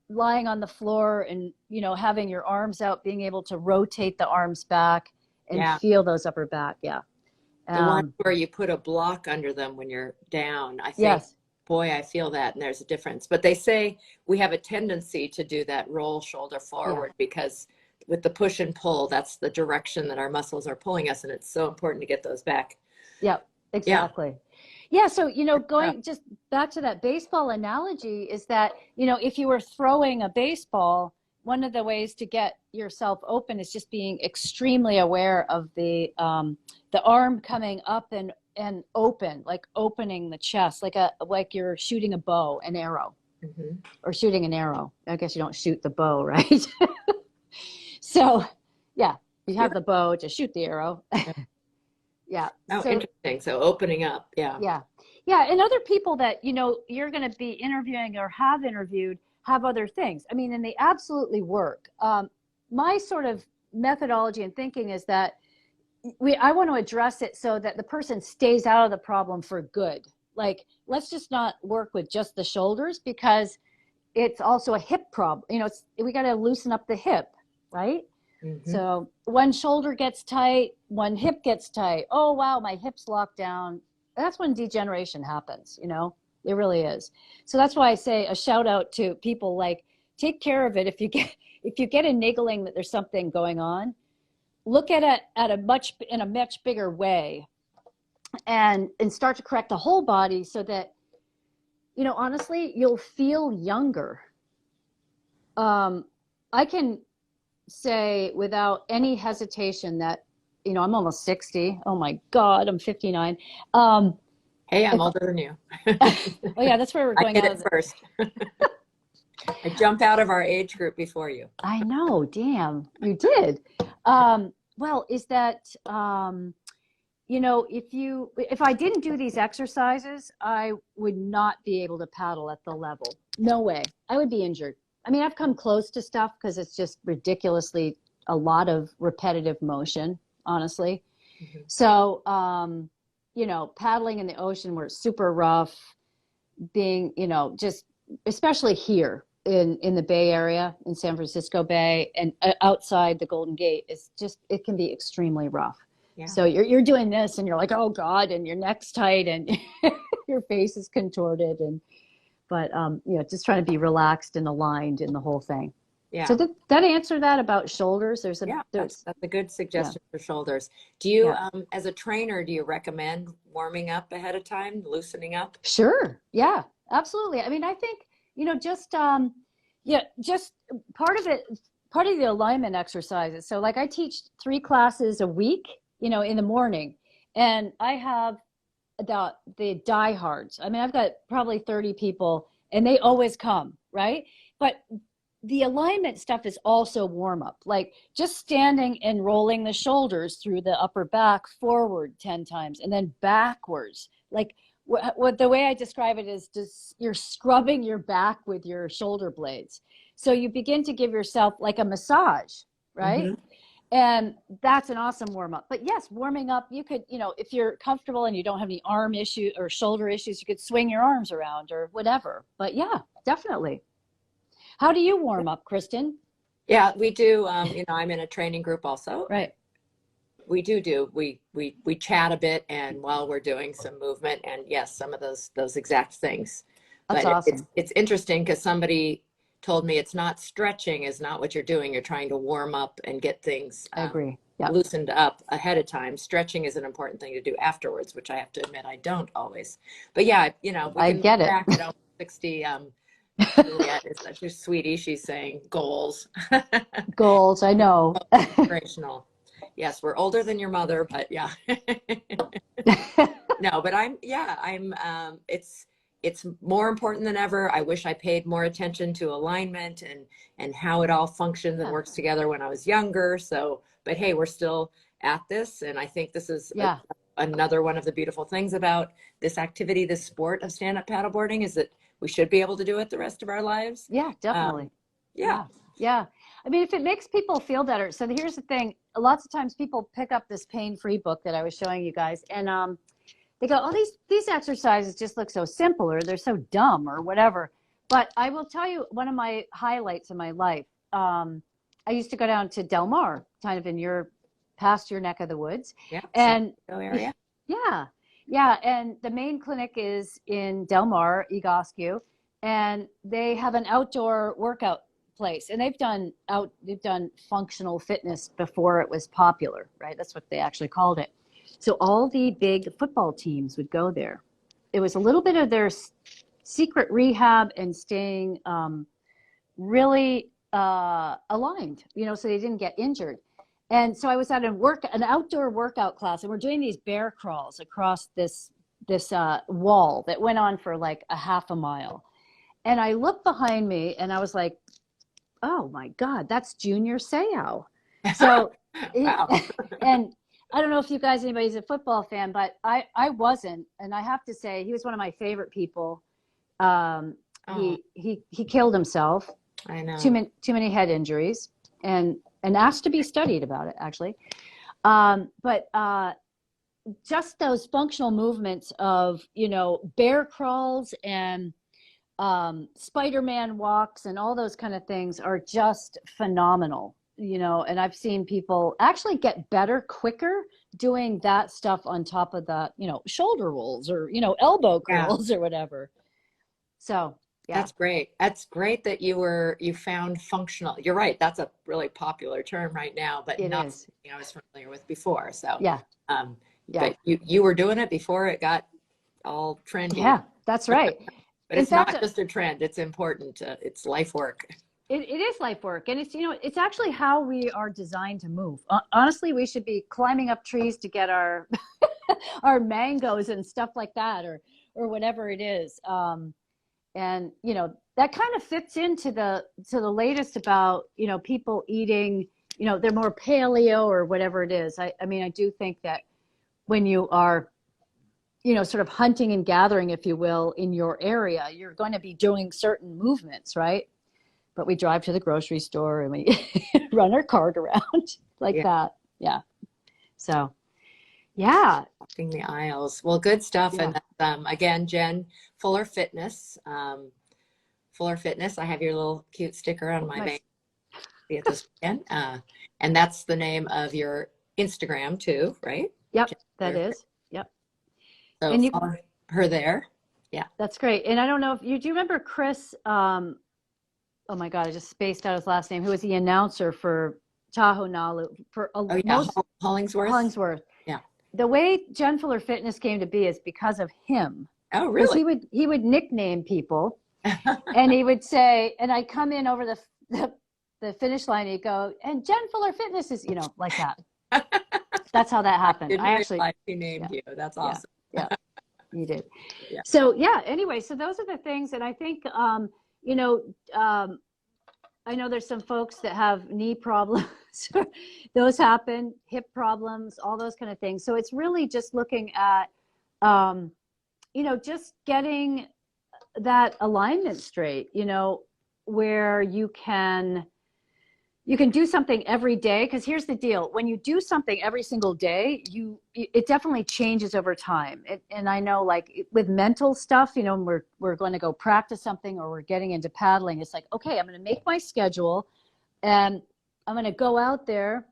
lying on the floor and, having your arms out, being able to rotate the arms back and feel those upper back. Yeah. The one where you put a block under them when you're down, I think, boy, I feel that. And there's a difference, but they say we have a tendency to do that roll shoulder forward because with the push and pull, that's the direction that our muscles are pulling us. And it's so important to get those back. Yep, exactly. Yeah, so, going just back to that baseball analogy is that, if you were throwing a baseball, one of the ways to get yourself open is just being extremely aware of the arm coming up and open, like opening the chest, like you're shooting a bow, an arrow, or shooting an arrow. I guess you don't shoot the bow, right? So, yeah, you have the bow to shoot the arrow. Yeah. Oh, So, interesting. So opening up. Yeah. yeah. Yeah. And other people that, you're going to be interviewing or have interviewed have other things. I mean, and they absolutely work. My sort of methodology and thinking is that I want to address it so that the person stays out of the problem for good. Like, let's just not work with just the shoulders, because it's also a hip problem. We got to loosen up the hip, right? So one shoulder gets tight, one hip gets tight. Oh, wow, my hip's locked down. That's when degeneration happens, it really is. So that's why I say a shout out to people, like, take care of it. If you get a niggling that there's something going on, look at it in a much bigger way, and start to correct the whole body, so that, honestly, you'll feel younger. I can say without any hesitation that, I'm almost 60. Oh my God, I'm 59. Hey, I'm older than you. Oh yeah, that's where we're going. I did it first. I jumped out of our age group before you. I know, damn, you did. Well, is that, if I didn't do these exercises, I would not be able to paddle at the level. No way. I would be injured. I mean, I've come close to stuff because it's just ridiculously a lot of repetitive motion, honestly. So, paddling in the ocean where it's super rough, being, just especially here in the Bay Area, in San Francisco Bay, and outside the Golden Gate, it can be extremely rough. Yeah. So you're doing this and you're like, oh God, and your neck's tight and your face is contorted, but just trying to be relaxed and aligned in the whole thing. Yeah. So did that answer that about shoulders? That's a good suggestion for shoulders. Do you, as a trainer, do you recommend warming up ahead of time, loosening up? Sure. Yeah, absolutely. I mean, I think, just part of the alignment exercises. So like I teach 3 classes a week, in the morning, and I have the diehards. I mean, I've got probably 30 people and they always come, right? But the alignment stuff is also warm up, like just standing and rolling the shoulders through the upper back forward 10 times and then backwards. Like what the way I describe it is just you're scrubbing your back with your shoulder blades. So you begin to give yourself like a massage, right? And that's an awesome warm up. But yes, warming up, you could, if you're comfortable and you don't have any arm issue or shoulder issues, you could swing your arms around or whatever. But yeah, definitely. How do you warm up, Kristen? Yeah, we do. I'm in a training group also. Right. We we chat a bit, and while we're doing some movement, and yes, some of those exact things. That's but awesome. It's interesting because somebody told me it's not stretching is not what you're doing. You're trying to warm up and get things I agree. Yep. loosened up ahead of time. Stretching is an important thing to do afterwards, which I have to admit I don't always. But yeah, I get it. Back at 60. Juliet is such a sweetie. She's saying goals. Goals, I know. Inspirational. Yes, we're older than your mother, but yeah. No, but it's more important than ever. I wish I paid more attention to alignment and how it all functions and works together when I was younger. So, but hey, we're still at this. And I think this is another one of the beautiful things about this activity, this sport of stand-up paddleboarding, is that we should be able to do it the rest of our lives. Yeah, definitely. Yeah. I mean, if it makes people feel better. So here's the thing. Lots of times people pick up this pain-free book that I was showing you guys, and they go, oh, these exercises just look so simple, or they're so dumb, or whatever. But I will tell you, one of my highlights in my life, I used to go down to Del Mar, kind of past your neck of the woods. Yeah. And area. Yeah. And the main clinic is in Del Mar, Egoscue, and they have an outdoor workout place, and they've done functional fitness before it was popular, right? That's what they actually called it. So all the big football teams would go there, it was a little bit of their secret rehab and staying really aligned, you know, so they didn't get injured. And so I was at an outdoor workout class, and we're doing these bear crawls across this wall that went on for like a half a mile. And I looked behind me and I was like, oh my God, that's Junior Seau. So, Wow. and I don't know if anybody's a football fan, but I wasn't. And I have to say, he was one of my favorite people. He killed himself. I know. Too many head injuries, and asked to be studied about it, actually. But just those functional movements of, you know, bear crawls and Spider-Man walks and all those kind of things are just phenomenal, you know. And I've seen people actually get better quicker doing that stuff on top of the, you know, shoulder rolls or, you know, elbow curls or whatever. So yeah. That's great. That's great that you found functional. You're right. That's a really popular term right now, but not something I was familiar with before. So yeah. But you were doing it before it got all trendy. Yeah, that's right. But it's not just a trend. It's important. It's life work. It is life work. And it's, you know, it's actually how we are designed to move. Honestly, we should be climbing up trees to get our, our mangoes and stuff like that, or whatever it is. And, you know, that kind of fits into the latest about, you know, people eating, you know, they're more paleo or whatever it is. I mean, I do think that when you are, you know, sort of hunting and gathering, if you will, in your area, you're going to be doing certain movements, right? But we drive to the grocery store and we run our cart around like that. Yeah. So, yeah. Walking the aisles. Well, good stuff. Yeah. And again, Jen Fuller Fitness. Fuller Fitness. I have your little cute sticker on my bank. See it this weekend. And that's the name of your Instagram too, right? Yep, Jen that Fuller. is. Yep. So and you, follow her there. Yeah. That's great. And I don't know if do you remember Chris? Oh my God, I just spaced out his last name. Who was the announcer for Tahoe Nalu for Hollingsworth. Hollingsworth. Yeah. The way Jen Fuller Fitness came to be is because of him. Oh, really? He would nickname people, and he would say, and I'd come in over the finish line. He'd go, and Jen Fuller Fitness is, you know, like that. That's how that happened. Didn't I actually realize he named you. That's awesome. Yeah, you did. Yeah. So yeah. Anyway, so those are the things, and I think. You know, I know there's some folks that have knee problems. Those happen, hip problems, all those kind of things. So it's really just looking at, you know, just getting that alignment straight, you know, where you can do something every day. Because here's the deal. When you do something every single day, it definitely changes over time. And I know, like with mental stuff, you know, we're going to go practice something or we're getting into paddling. It's like, okay, I'm going to make my schedule and I'm going to go out there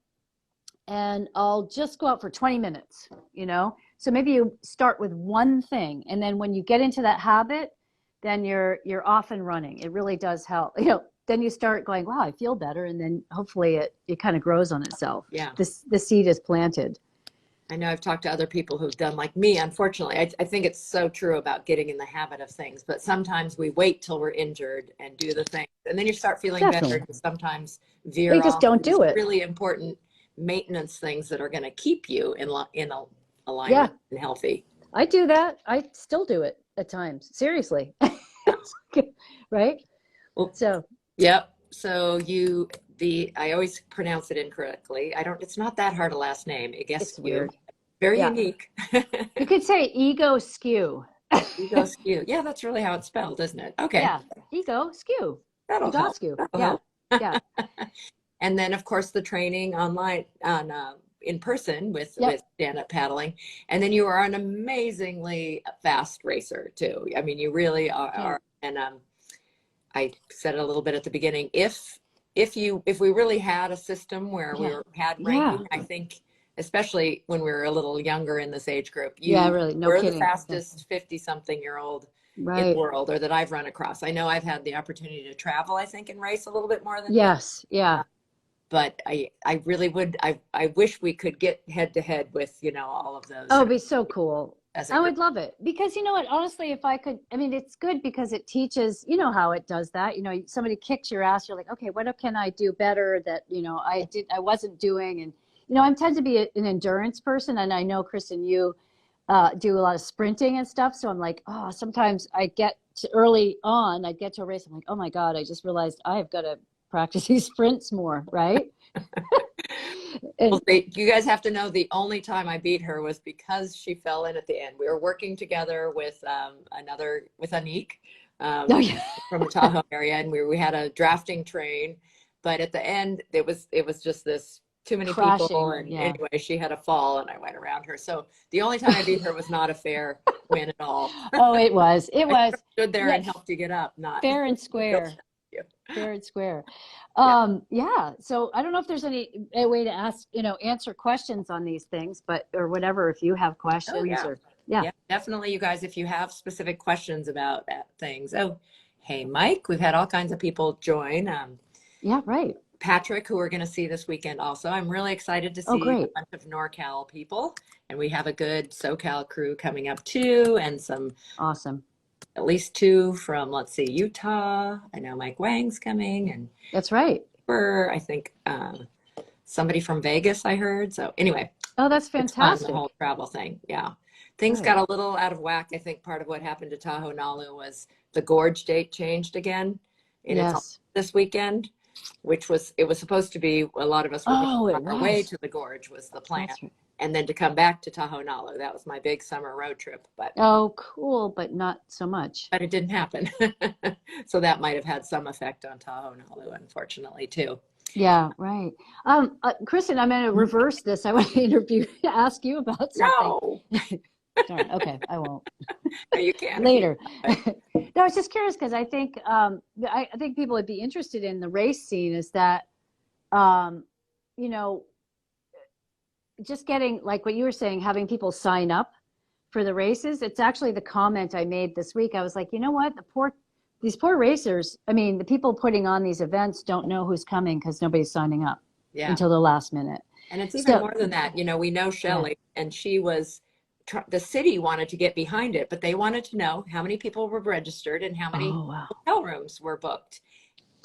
and I'll just go out for 20 minutes, you know? So maybe you start with one thing. And then when you get into that habit, then you're off and running. It really does help. You know, then you start going, wow, I feel better. And then hopefully it kind of grows on itself. Yeah. The seed is planted. I know I've talked to other people who've done like me, unfortunately. I think it's so true about getting in the habit of things, but sometimes we wait till we're injured and do the thing. And then you start feeling better and sometimes veer off. You just don't do it. Really important maintenance things that are going to keep you in alignment and healthy. I do that. I still do it at times. Seriously. Right? Well, so. Yep. So I always pronounce it incorrectly. It's not that hard a last name. I guess it's weird. Very unique. You could say ego skew. Ego skew. Yeah, that's really how it's spelled, isn't it? Okay. Yeah. Ego skew. That'll help. Yeah. Yeah. And then of course the training online in person with stand-up paddling. And then you are an amazingly fast racer too. I mean, you really are. And I said it a little bit at the beginning. If we really had a system where we had ranking, I think, especially when we were a little younger in this age group, really, no we're kidding. the fastest 50-something-year-old in the world, or that I've run across. I know I've had the opportunity to travel, I think, and race a little bit more than but I really would. I wish we could get head to head with, you know, all of those. Oh, it'd be so cool. as a I group. would love it because you know what, honestly, if I could, I mean, it's good because it teaches, you know how it does that. You know, somebody kicks your ass, you're like, okay, what can I do better that, you know, I wasn't doing. And, you know, I tend to be an endurance person. And I know, Kristen, you do a lot of sprinting and stuff. So I'm like, oh, sometimes I get to early on, I get to a race. I'm like, oh my God, I just realized I've got to practice these sprints more. Right. Well, you guys have to know the only time I beat her was because she fell in at the end. We were working together with with Anik Oh, yeah. from the Tahoe area, and we had a drafting train. But at the end, it was just this too many Crashing, people, and yeah. anyway, she had a fall, and I went around her. So the only time I beat her was not a fair win at all. Oh, it was. It I was. stood there Yeah, and helped you get up, not fair and square. you. Fair and square. Yeah. Yeah. So I don't know if there's a way to ask, you know, answer questions on these things, but, or whatever, if you have questions Oh, yeah. or, yeah. Definitely, you guys, if you have specific questions about things. Oh, hey, Mike, we've had all kinds of people join. Yeah, right. Patrick, who we're going to see this weekend also. I'm really excited to Oh, see a great. bunch of NorCal people. And we have a good SoCal crew coming up too, and Awesome. at least 2 from, let's see, Utah. I know Mike Wang's coming, and That's right. I think somebody from Vegas, I heard. So anyway, Oh, that's it's fun, fantastic. the whole travel thing. Yeah. Things Good. got a little out of whack. I think part of what happened to Tahoe Nalu was the gorge date changed again. And it's Yes. this weekend, it was supposed to be, a lot of us were Oh, it on our way was. to the gorge was the plan. That's right. And then to come back to Tahoe Nalu. That was my big summer road trip, but Oh, cool, but not so much. it didn't happen. So that might have had some effect on Tahoe Nalu, unfortunately, too. Yeah, right. Kristen, I'm going to reverse this. I want to ask you about something. No, Darn, okay, I won't. no, you can't. Later. No, I was just curious because I think I think people would be interested in the race scene is that you know, just getting like what you were saying, having people sign up for the races. It's actually the comment I made this week. I was like, you know what, these poor racers. I mean, the people putting on these events don't know who's coming because nobody's signing up until the last minute. And it's even more than that. You know, we know Shelley, and she was, the city wanted to get behind it, but they wanted to know how many people were registered and how many hotel rooms were booked.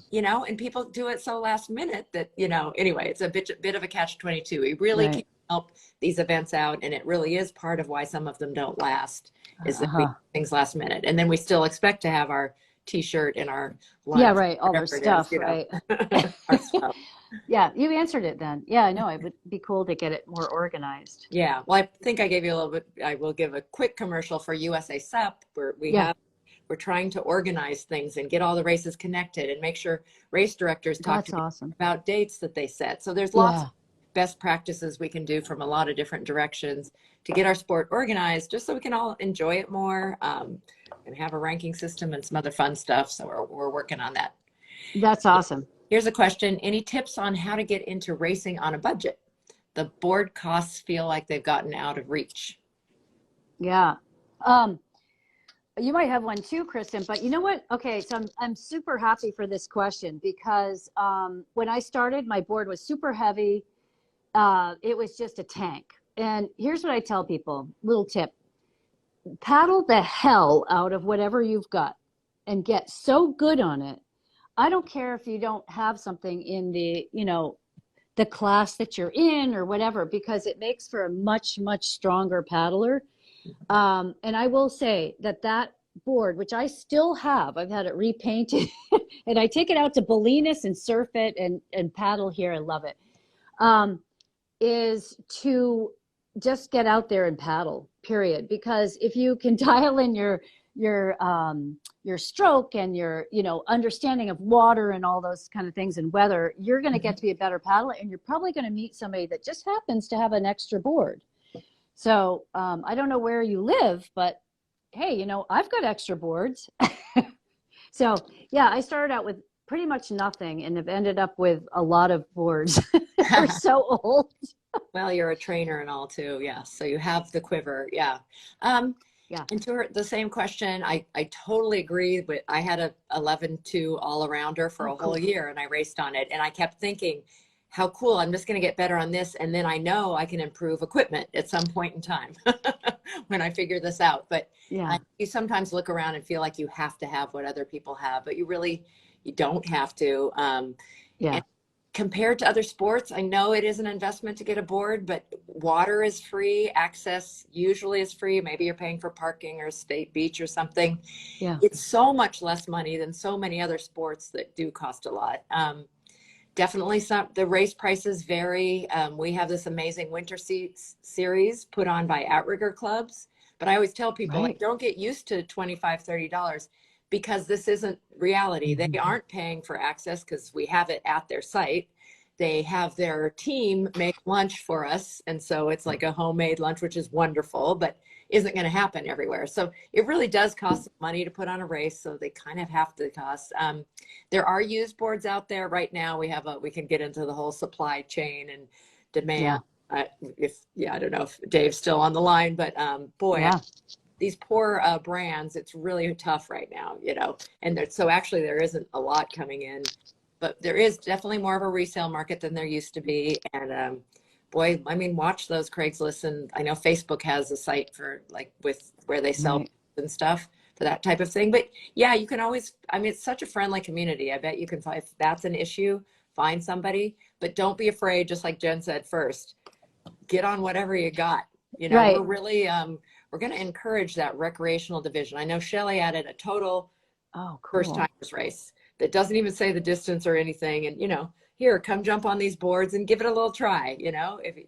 You know, and people do it so last minute that, you know, anyway, it's a bit of a catch-22. We really can help these events out, and it really is part of why some of them don't last, is that we do things last minute. And then we still expect to have our T-shirt and our lunch, yeah, right, all their stuff, right? Our stuff. Yeah, you answered it then. Yeah, I know. It would be cool to get it more organized. Yeah, well, I think I gave you a little bit. I will give a quick commercial for USA SUP, where we're trying to organize things and get all the races connected and make sure race directors talk about dates that they set. So there's lots of best practices we can do from a lot of different directions to get our sport organized, just so we can all enjoy it more, and have a ranking system and some other fun stuff. So we're working on that. That's awesome. Here's a question. Any tips on how to get into racing on a budget? The board costs feel like they've gotten out of reach. Yeah. You might have one too, Kristen, but you know what? Okay, so I'm super happy for this question because when I started, my board was super heavy. It was just a tank. And here's what I tell people, little tip. Paddle the hell out of whatever you've got and get so good on it. I don't care if you don't have something in the, you know, the class that you're in or whatever, because it makes for a much, much stronger paddler. And I will say that board, which I still have, I've had it repainted and I take it out to Bolinas and surf it and paddle here. I love it. Is to just get out there and paddle, period. Because if you can dial in your stroke and your, you know, understanding of water and all those kind of things and weather, you're going to get to be a better paddler, and you're probably going to meet somebody that just happens to have an extra board. So I don't know where you live, but hey, you know, I've got extra boards. So yeah, I started out with pretty much nothing and have ended up with a lot of boards. They're so old. Well, you're a trainer and all too. Yeah. So you have the quiver. Yeah. Yeah. And to the same question, I totally agree. But I had a 11-2 all-arounder for a whole year, and I raced on it. And I kept thinking, how cool, I'm just going to get better on this. And then I know I can improve equipment at some point in time. when I figure this out. But Yeah. you sometimes look around and feel like you have to have what other people have, but you don't have to. Yeah. And compared to other sports, I know it is an investment to get a board, but water is free. Access usually is free. Maybe you're paying for parking or state beach or something. Yeah. It's so much less money than so many other sports that do cost a lot. Definitely the race prices vary. We have this amazing winter seats series put on by Outrigger clubs, but I always tell people, Right. like, don't get used to $25, $30 because this isn't reality. They aren't paying for access because we have it at their site. They have their team make lunch for us. And so it's like a homemade lunch, which is wonderful, but isn't going to happen everywhere. So it really does cost money to put on a race. So they kind of have to cost. There are used boards out there right now. We can get into the whole supply chain and demand. I don't know if Dave's still on the line, but boy, these poor brands, it's really tough right now, and so actually there isn't a lot coming in, but there is definitely more of a resale market than there used to be. And boy, I mean, watch those Craigslist, and I know Facebook has a site for where they sell and stuff for that type of thing. But yeah, you can always, I mean, it's such a friendly community. I bet you can find, if that's an issue, find somebody, but don't be afraid. Just like Jen said, first, get on whatever you got. We're really, we're going to encourage that recreational division. I know Shelley added a total first timers race that doesn't even say the distance or anything. And, here, come jump on these boards and give it a little try.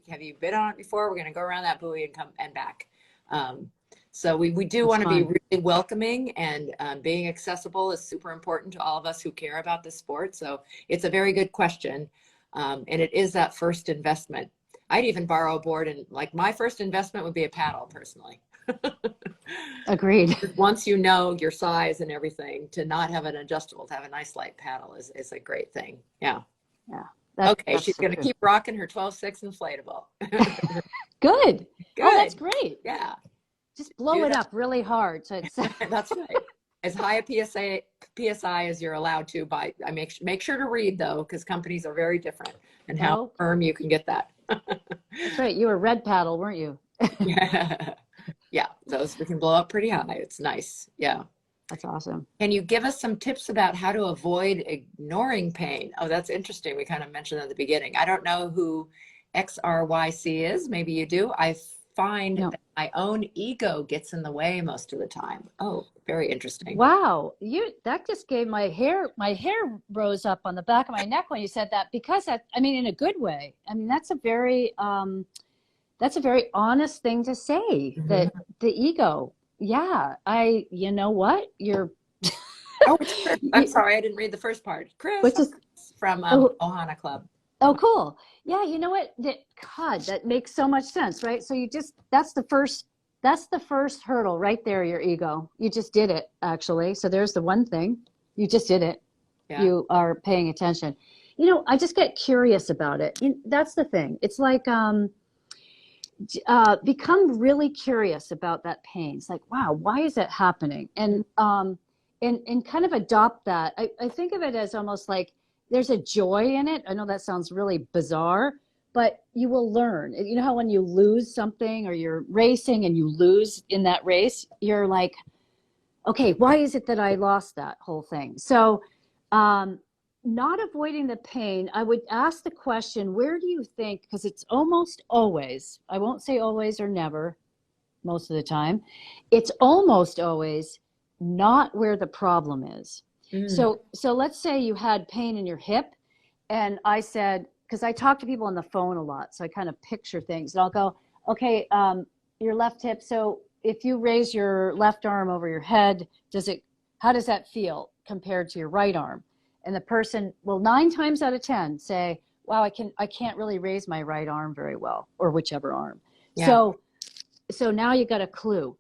Have you been on it before? We're going to go around that buoy and come and back. So we do want to be really welcoming, and being accessible is super important to all of us who care about the sport. So it's a very good question. And it is that first investment. I'd even borrow a board, and my first investment would be a paddle personally. Agreed. Once you know your size and everything, to not have an adjustable, to have a nice light paddle is a great thing. Yeah. Yeah. Okay, she's going to keep rocking her 12.6 inflatable. Good. Good. Oh, that's great. Yeah. Just blow it up really hard. So it's That's right. As high a PSI as you're allowed to by. I make sure to read though, because companies are very different, and how firm you can get that. That's right. You were red paddle, weren't you? Yeah, those we can blow up pretty high. It's nice. Yeah. That's awesome. Can you give us some tips about how to avoid ignoring pain? Oh, that's interesting. We kind of mentioned at the beginning. I don't know who XRYC is. Maybe you do. I find that my own ego gets in the way most of the time. Oh, very interesting. Wow. That just gave my hair rose up on the back of my neck when you said that, because in a good way. I mean, that's a very honest thing to say, that the ego. Yeah, you know what? You're. I'm sorry, I didn't read the first part. Chris, which is from Ohana Club. Oh, cool. Yeah, you know what? God, that makes so much sense, right? So that's the first hurdle right there, your ego. You just did it, actually. So there's the one thing. You just did it. Yeah. You are paying attention. I just get curious about it. That's the thing. It's like, become really curious about that pain. It's like, wow, why is that happening? And kind of adopt that. I think of it as almost like there's a joy in it. I know that sounds really bizarre, but you will learn. You know how when you lose something, or you're racing and you lose in that race, you're like, okay, why is it that I lost that whole thing? So not avoiding the pain, I would ask the question, where do you think, because it's almost always, I won't say always or never, most of the time, it's almost always not where the problem is. So let's say you had pain in your hip, and I said, because I talk to people on the phone a lot, so I kind of picture things, and I'll go, okay, your left hip, so if you raise your left arm over your head, how does that feel compared to your right arm? And the person will 9 times out of 10 say, wow, I can't really raise my right arm very well, or whichever arm. Yeah. So now you got a clue.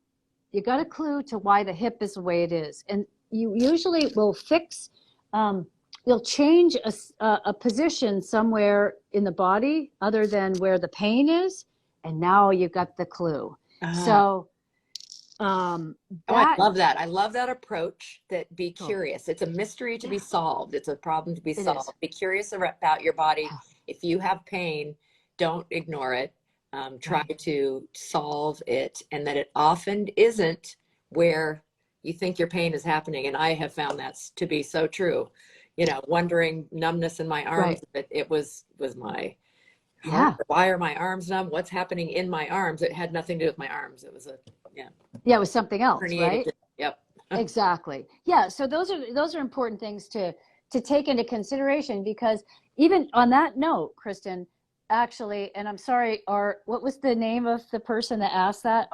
You got a clue to why the hip is the way it is. And you usually will fix, you'll change a position somewhere in the body other than where the pain is. And now you got the clue. So I love that. I love that approach, that be curious. It's a mystery to be solved. It's a problem to be solved. Be curious about your body. If you have pain, don't ignore it. try to solve it, and that it often isn't where you think your pain is happening. And I have found that to be so true. You know, wondering numbness in my arms, that it was my heart. Why are my arms numb? What's happening in my arms? It had nothing to do with my arms. It was it was something else, right? Yep. Exactly. Yeah. So those are important things to take into consideration, because even on that note, Kristen, actually, and I'm sorry, what was the name of the person that asked that?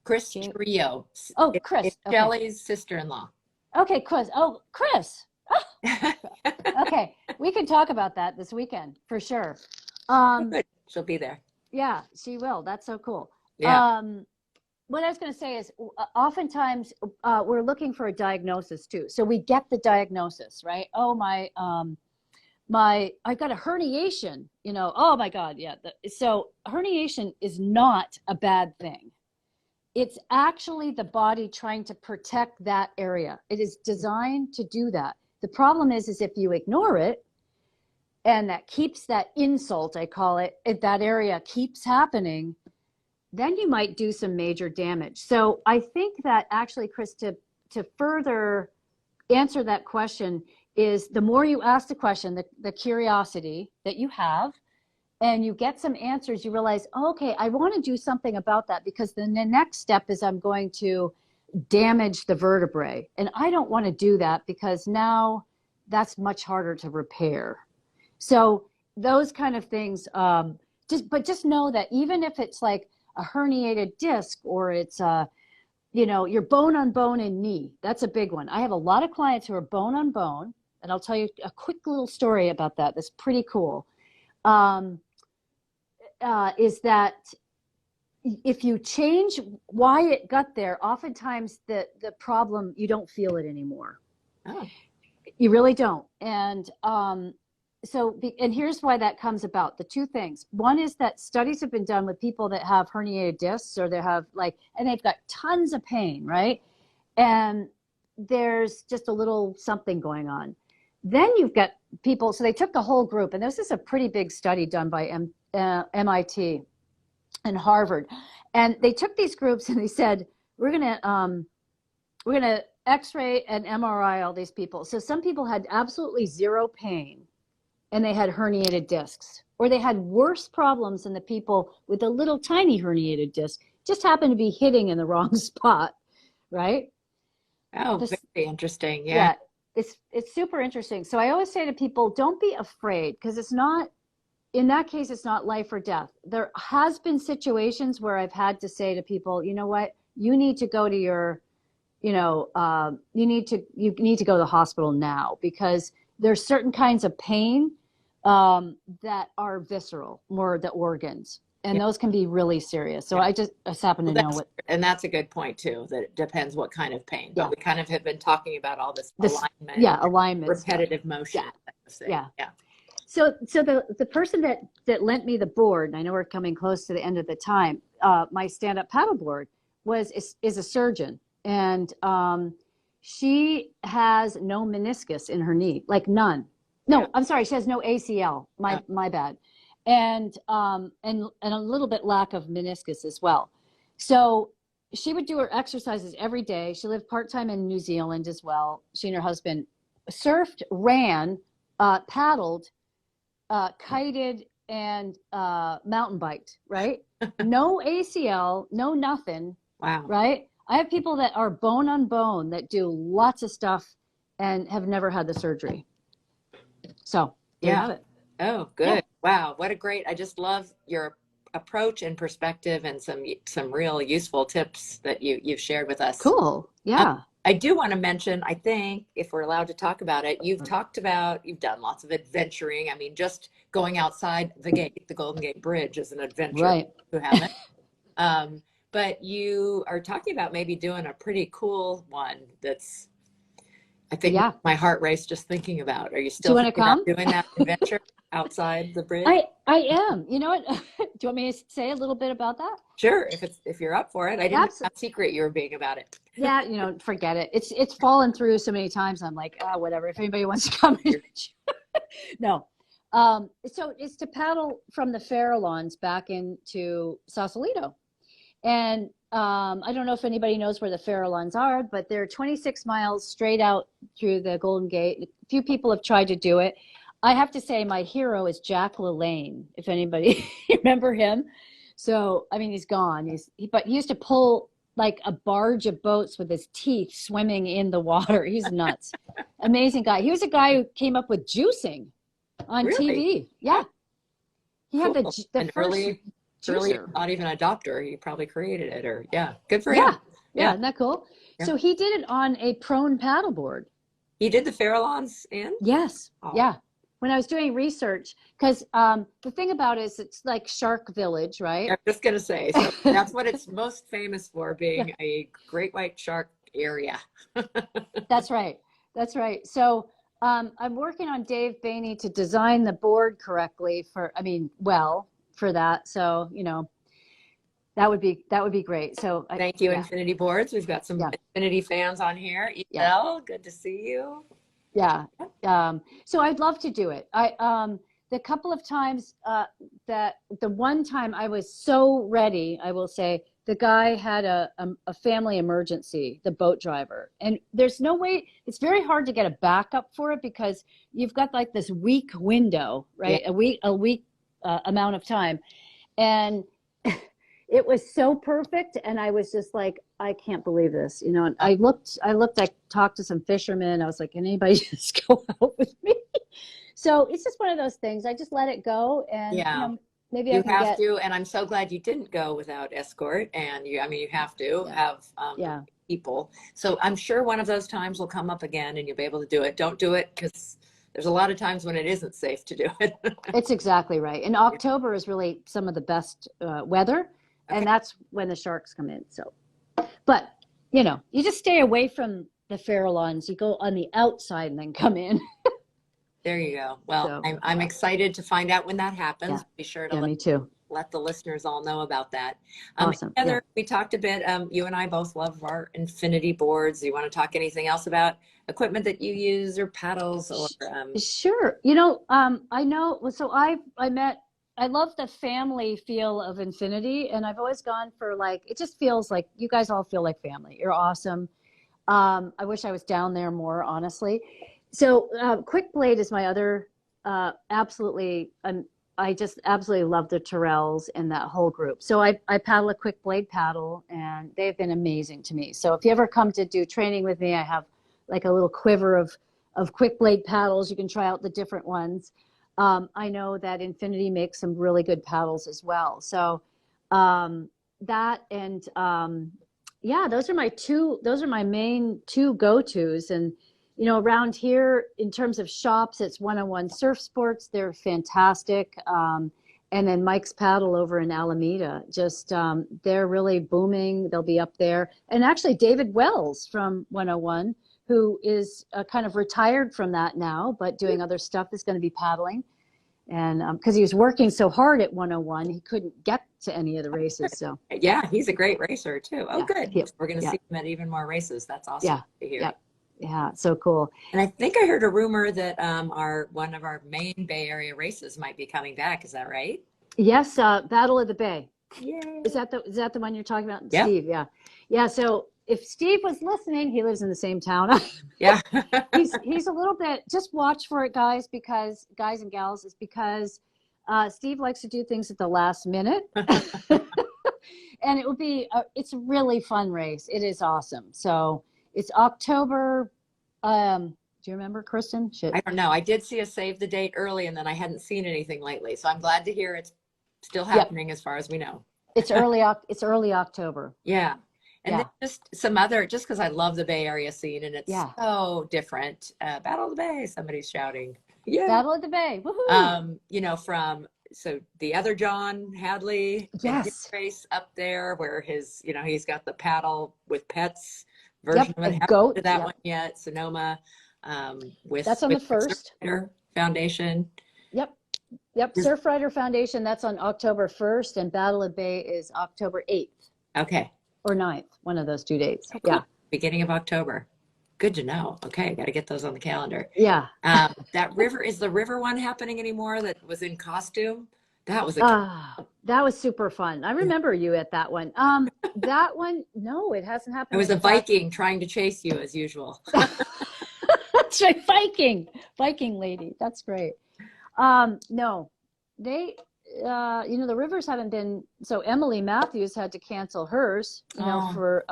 Chris Trio. Oh, Chris. It's Shelley's sister-in-law. Okay, Chris. Oh, Chris. Okay, we can talk about that this weekend for sure. Good. She'll be there. Yeah, she will. That's so cool. Yeah. What I was going to say is, oftentimes we're looking for a diagnosis too. So we get the diagnosis, right? Oh, I've got a herniation, you know, oh my God. Yeah. So herniation is not a bad thing. It's actually the body trying to protect that area. It is designed to do that. The problem is if you ignore it, and that keeps that insult, I call it, if that area keeps happening, then you might do some major damage. So I think that actually, Chris, to further answer that question is, the more you ask the question, the curiosity that you have, and you get some answers, you realize, oh, okay, I want to do something about that, because then the next step is I'm going to damage the vertebrae. And I don't want to do that, because now that's much harder to repair. So those kind of things, just know that even if it's like a herniated disc, or it's your bone on bone in knee, that's a big one. I have a lot of clients who are bone on bone, and I'll tell you a quick little story about that that's pretty cool. Is that if you change why it got there, oftentimes the problem, you don't feel it anymore. Oh. You really don't. And and here's why that comes about. The two things. One is that studies have been done with people that have herniated discs, or they have and they've got tons of pain, right? And there's just a little something going on. Then you've got people, so they took the whole group, and this is a pretty big study done by MIT and Harvard. And they took these groups and they said, we're gonna X-ray and MRI all these people. So some people had absolutely zero pain, and they had herniated discs, or they had worse problems than the people with a little tiny herniated disc, just happened to be hitting in the wrong spot, right? Oh, very interesting. Yeah. It's super interesting. So I always say to people, don't be afraid, because it's not, in that case, it's not life or death. There has been situations where I've had to say to people, you know what, you need to go to your, you need to go to the hospital now, because there's certain kinds of pain that are visceral, more the organs, and those can be really serious. So I just happen to know what. And that's a good point too, that it depends what kind of pain. But we kind of have been talking about all this alignment. Yeah, alignment. Repetitive motion. Yeah. So the person that lent me the board, and I know we're coming close to the end of the time, my stand-up paddleboard is a surgeon, and she has no meniscus in her knee, like none. No, I'm sorry, she has no ACL. My bad. And a little bit lack of meniscus as well. So she would do her exercises every day. She lived part-time in New Zealand as well. She and her husband surfed, ran, paddled, kited, and mountain biked, right? No ACL, no nothing. Wow. Right? I have people that are bone on bone that do lots of stuff and have never had the surgery. So there you have it. Oh, good. Yeah. Wow. What a great, I just love your approach and perspective, and some real useful tips that you've shared with us. Cool. Yeah. I do want to mention, I think, if we're allowed to talk about it, you've done lots of adventuring. I mean, just going outside the Golden Gate Bridge is an adventure. Right. Who haven't. But you are talking about maybe doing a pretty cool one that's, I think, my heart raced just thinking about. Are you still doing that adventure outside the bridge? I am. You know what? Do you want me to say a little bit about that? Sure, if you're up for it. I didn't know how secret you were being about it. Yeah, forget it. It's fallen through so many times. I'm like, whatever. If anybody wants to come in. No. So it's to paddle from the Farallones back into Sausalito. And I don't know if anybody knows where the Farallones are, but they're 26 miles straight out through the Golden Gate. A few people have tried to do it. I have to say my hero is Jack LaLanne, if anybody remember him. So, I mean, he's gone. But he used to pull like a barge of boats with his teeth swimming in the water. He's nuts. Amazing guy. He was a guy who came up with juicing on Really? TV. Yeah. He had Cool. the An first early, juicer. not even adopter. He probably created it, or yeah, good for him. Yeah. Yeah. Yeah. Isn't that cool? Yeah. So he did it on a prone paddleboard. He did the Farallones in? Yes. Oh. Yeah. When I was doing research, because the thing about it is it's like Shark Village, right? I'm just going to say, so that's what it's most famous for, being a great white shark area. That's right. That's right. So I'm working on Dave Bainey to design the board correctly for that. So, you know, that would be great. So Thank you, yeah. Infinity Boards. We've got some Yeah. Infinity fans on here. Yeah. Isel, good to see you. Yeah. So I'd love to do it. The couple of times that the one time I was so ready, I will say, the guy had a family emergency, the boat driver, and there's no way. It's very hard to get a backup for it because you've got like this week window, right? Yeah. A week amount of time, and it was so perfect, and I was just like, I can't believe this, you know. And I talked to some fishermen. I was like, can anybody just go out with me? So it's just one of those things. I just let it go, and Yeah. you know, maybe I You can have get. to, and I'm so glad you didn't go without escort. And you have to have Yeah. people. So I'm sure one of those times will come up again, and you'll be able to do it. Don't do it because there's a lot of times when it isn't safe to do it. It's exactly right. And October is really some of the best weather, and that's when the sharks come in. So, but you know, you just stay away from the Farallones. You go on the outside and then come in. There you go. Well, So, I'm excited to find out when that happens. Yeah. Be sure to Yeah, me too. let the listeners all know about that. Awesome. Heather, we talked a bit. You and I both love our Infinity boards. You want to talk anything else about equipment that you use or paddles or? Sure. You know, I know. So I love the family feel of Infinity, and I've always gone for like, it just feels like you guys all feel like family. You're awesome. I wish I was down there more, honestly. So Quick Blade is my other absolutely. I just absolutely love the Terrells and that whole group. So I paddle a Quick Blade paddle, and they've been amazing to me. So if you ever come to do training with me, I have like a little quiver of Quick Blade paddles. You can try out the different ones. I know that Infinity makes some really good paddles as well. So that and yeah, those are my main two go-tos. And you know, around here in terms of shops, it's 101 Surf Sports. They're fantastic. And then Mike's Paddle over in Alameda, just they're really booming. They'll be up there. And actually David Wells from 101, who is kind of retired from that now, but doing other stuff, is going to be paddling. And because he was working so hard at 101, he couldn't get to any of the races. So Yeah, he's a great racer too. Oh, Yeah. good. Yeah. We're going to Yeah. see him at even more races. That's awesome Yeah. to hear. Yeah. Yeah, so cool. And I think I heard a rumor that one of our main Bay Area races might be coming back. Is that right? Yes, Battle of the Bay. Yay. Is that the one you're talking about? Yeah. Steve, yeah. Yeah, so if Steve was listening, he lives in the same town. Yeah. he's a little bit, just watch for it, guys and gals, is because Steve likes to do things at the last minute. And it will be, it's a really fun race. It is awesome. So it's October, do you remember, Kristen? Shit. I don't know. I did see a save the date early, and then I hadn't seen anything lately. So I'm glad to hear it's still happening as far as we know. It's early October. Yeah. And Yeah. then just some other, just because I love the Bay Area scene and it's so different. Battle of the Bay, somebody's shouting. Yeah. Battle of the Bay. Woohoo. You know, so the other John Hadley, Yes. his race up there where his, you know, he's got the paddle with pets version of it. a Haven't goat. been to that Yep. one yet. Sonoma, with That's on the with first. Surfrider Foundation. Yep. Surfrider Foundation, that's on October 1st, and Battle of the Bay is October 8th Okay. or 9th, one of those 2 dates. Oh, cool. Yeah. Beginning of October. Good to know. Okay, got to get those on the calendar. Yeah. That river, is the river one happening anymore that was in costume? That was a That was super fun. I remember you at that one. That one, no, it hasn't happened. it was in a Viking trying to chase you as usual. That's right, Viking lady. That's great. No, they, the rivers haven't been. So Emily Matthews had to cancel hers, for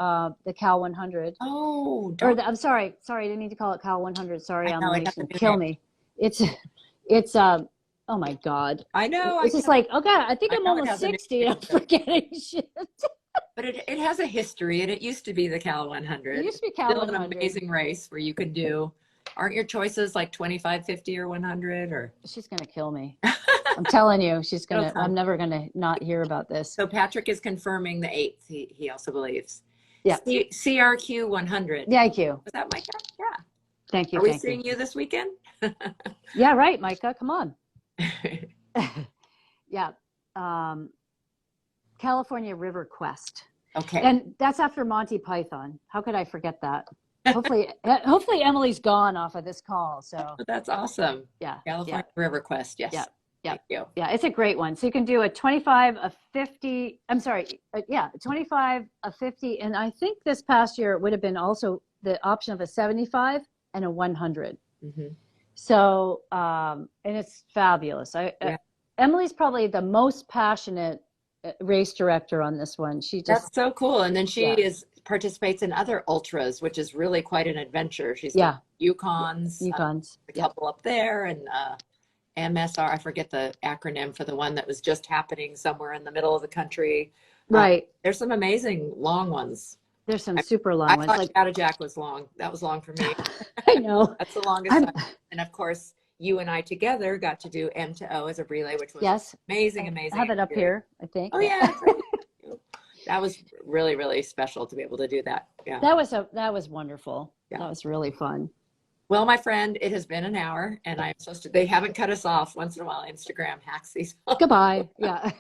the Cal 100. Oh, I'm sorry, I didn't mean to call it Cal 100. Sorry, I know, Emily, it has she's a gonna new kill name. me. It's oh my God. I know. It's just like, oh God, I think I I'm know it almost has a new 60 and I'm name. forgetting shit. But it has a history, and it used to be the Cal 100. It used to be Cal Still 100. an amazing race where you can do, aren't your choices like 25, 50, or 100? Or She's gonna kill me. I'm telling you, It'll come. I'm never gonna not hear about this. So Patrick is confirming the 8th, he also believes. Yeah. CRQ 100. Thank you. Was that Micah? Yeah. Thank you. Are we Thank seeing you. you this weekend? Yeah, right, Micah. Come on. Yeah. California River Quest. Okay. And that's after Monty Python. How could I forget that? Hopefully Emily's gone off of this call. So That's awesome. yeah. California River Quest. Yes. Yeah. Yeah. Thank you. Yeah, it's a great one. So you can do a 25, a 50, I'm sorry, 25, a 50, and I think this past year it would have been also the option of a 75 and a 100. Mm-hmm. So, and it's fabulous. Emily's probably the most passionate race director on this one. She just, That's so cool. And then she participates in other ultras, which is really quite an adventure. She's done Yukons, a couple up there, and MSR, I forget the acronym for the one that was just happening somewhere in the middle of the country. Right. There's some amazing long ones. There's some super long ones. I thought Chattajack was long. That was long for me. I know. That's the longest time. And of course, you and I together got to do M to O as a relay, which was amazing. I have it up here, I think. Oh yeah. That was really, really special to be able to do that. Yeah. That was wonderful. Yeah. That was really fun. Well, my friend, it has been an hour, and I'm supposed to, they haven't cut us off. Once in a while, Instagram hacks these. Goodbye. Yeah.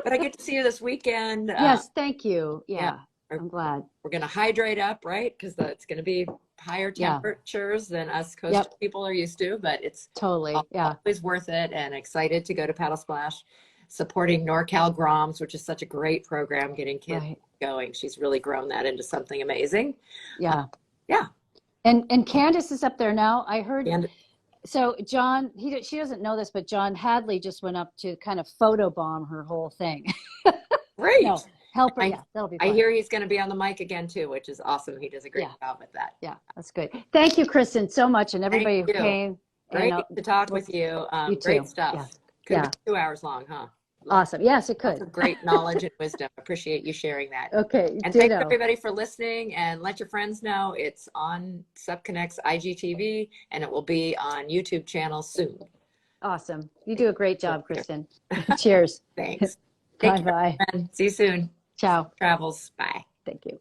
But I get to see you this weekend. Yes, thank you. Yeah, I'm glad. We're going to hydrate up, right? Because it's going to be higher temperatures than us coastal people are used to, but it's always worth it, and excited to go to Paddle Splash, supporting NorCal Groms, which is such a great program, getting kids going. She's really grown that into something amazing. Yeah. Yeah. And Candace is up there now. I heard. So John, she doesn't know this, but John Hadley just went up to kind of photobomb her whole thing. Great. No, help her. That'll be fun. I hear he's going to be on the mic again too, which is awesome. He does a great job with that. Yeah, that's good. Thank you, Kristen, so much, and everybody who came. Great to talk with you. Great stuff. Could be 2 hours long, huh? Awesome. Yes, it could. Great knowledge and wisdom. Appreciate you sharing that. Okay. And thanks everybody for listening, and let your friends know it's on SupConnect's IGTV, and it will be on YouTube channel soon. Awesome. You do a great job, Kristen. Cheers. Thanks. Bye-bye. See you soon. Ciao. Travels. Bye. Thank you.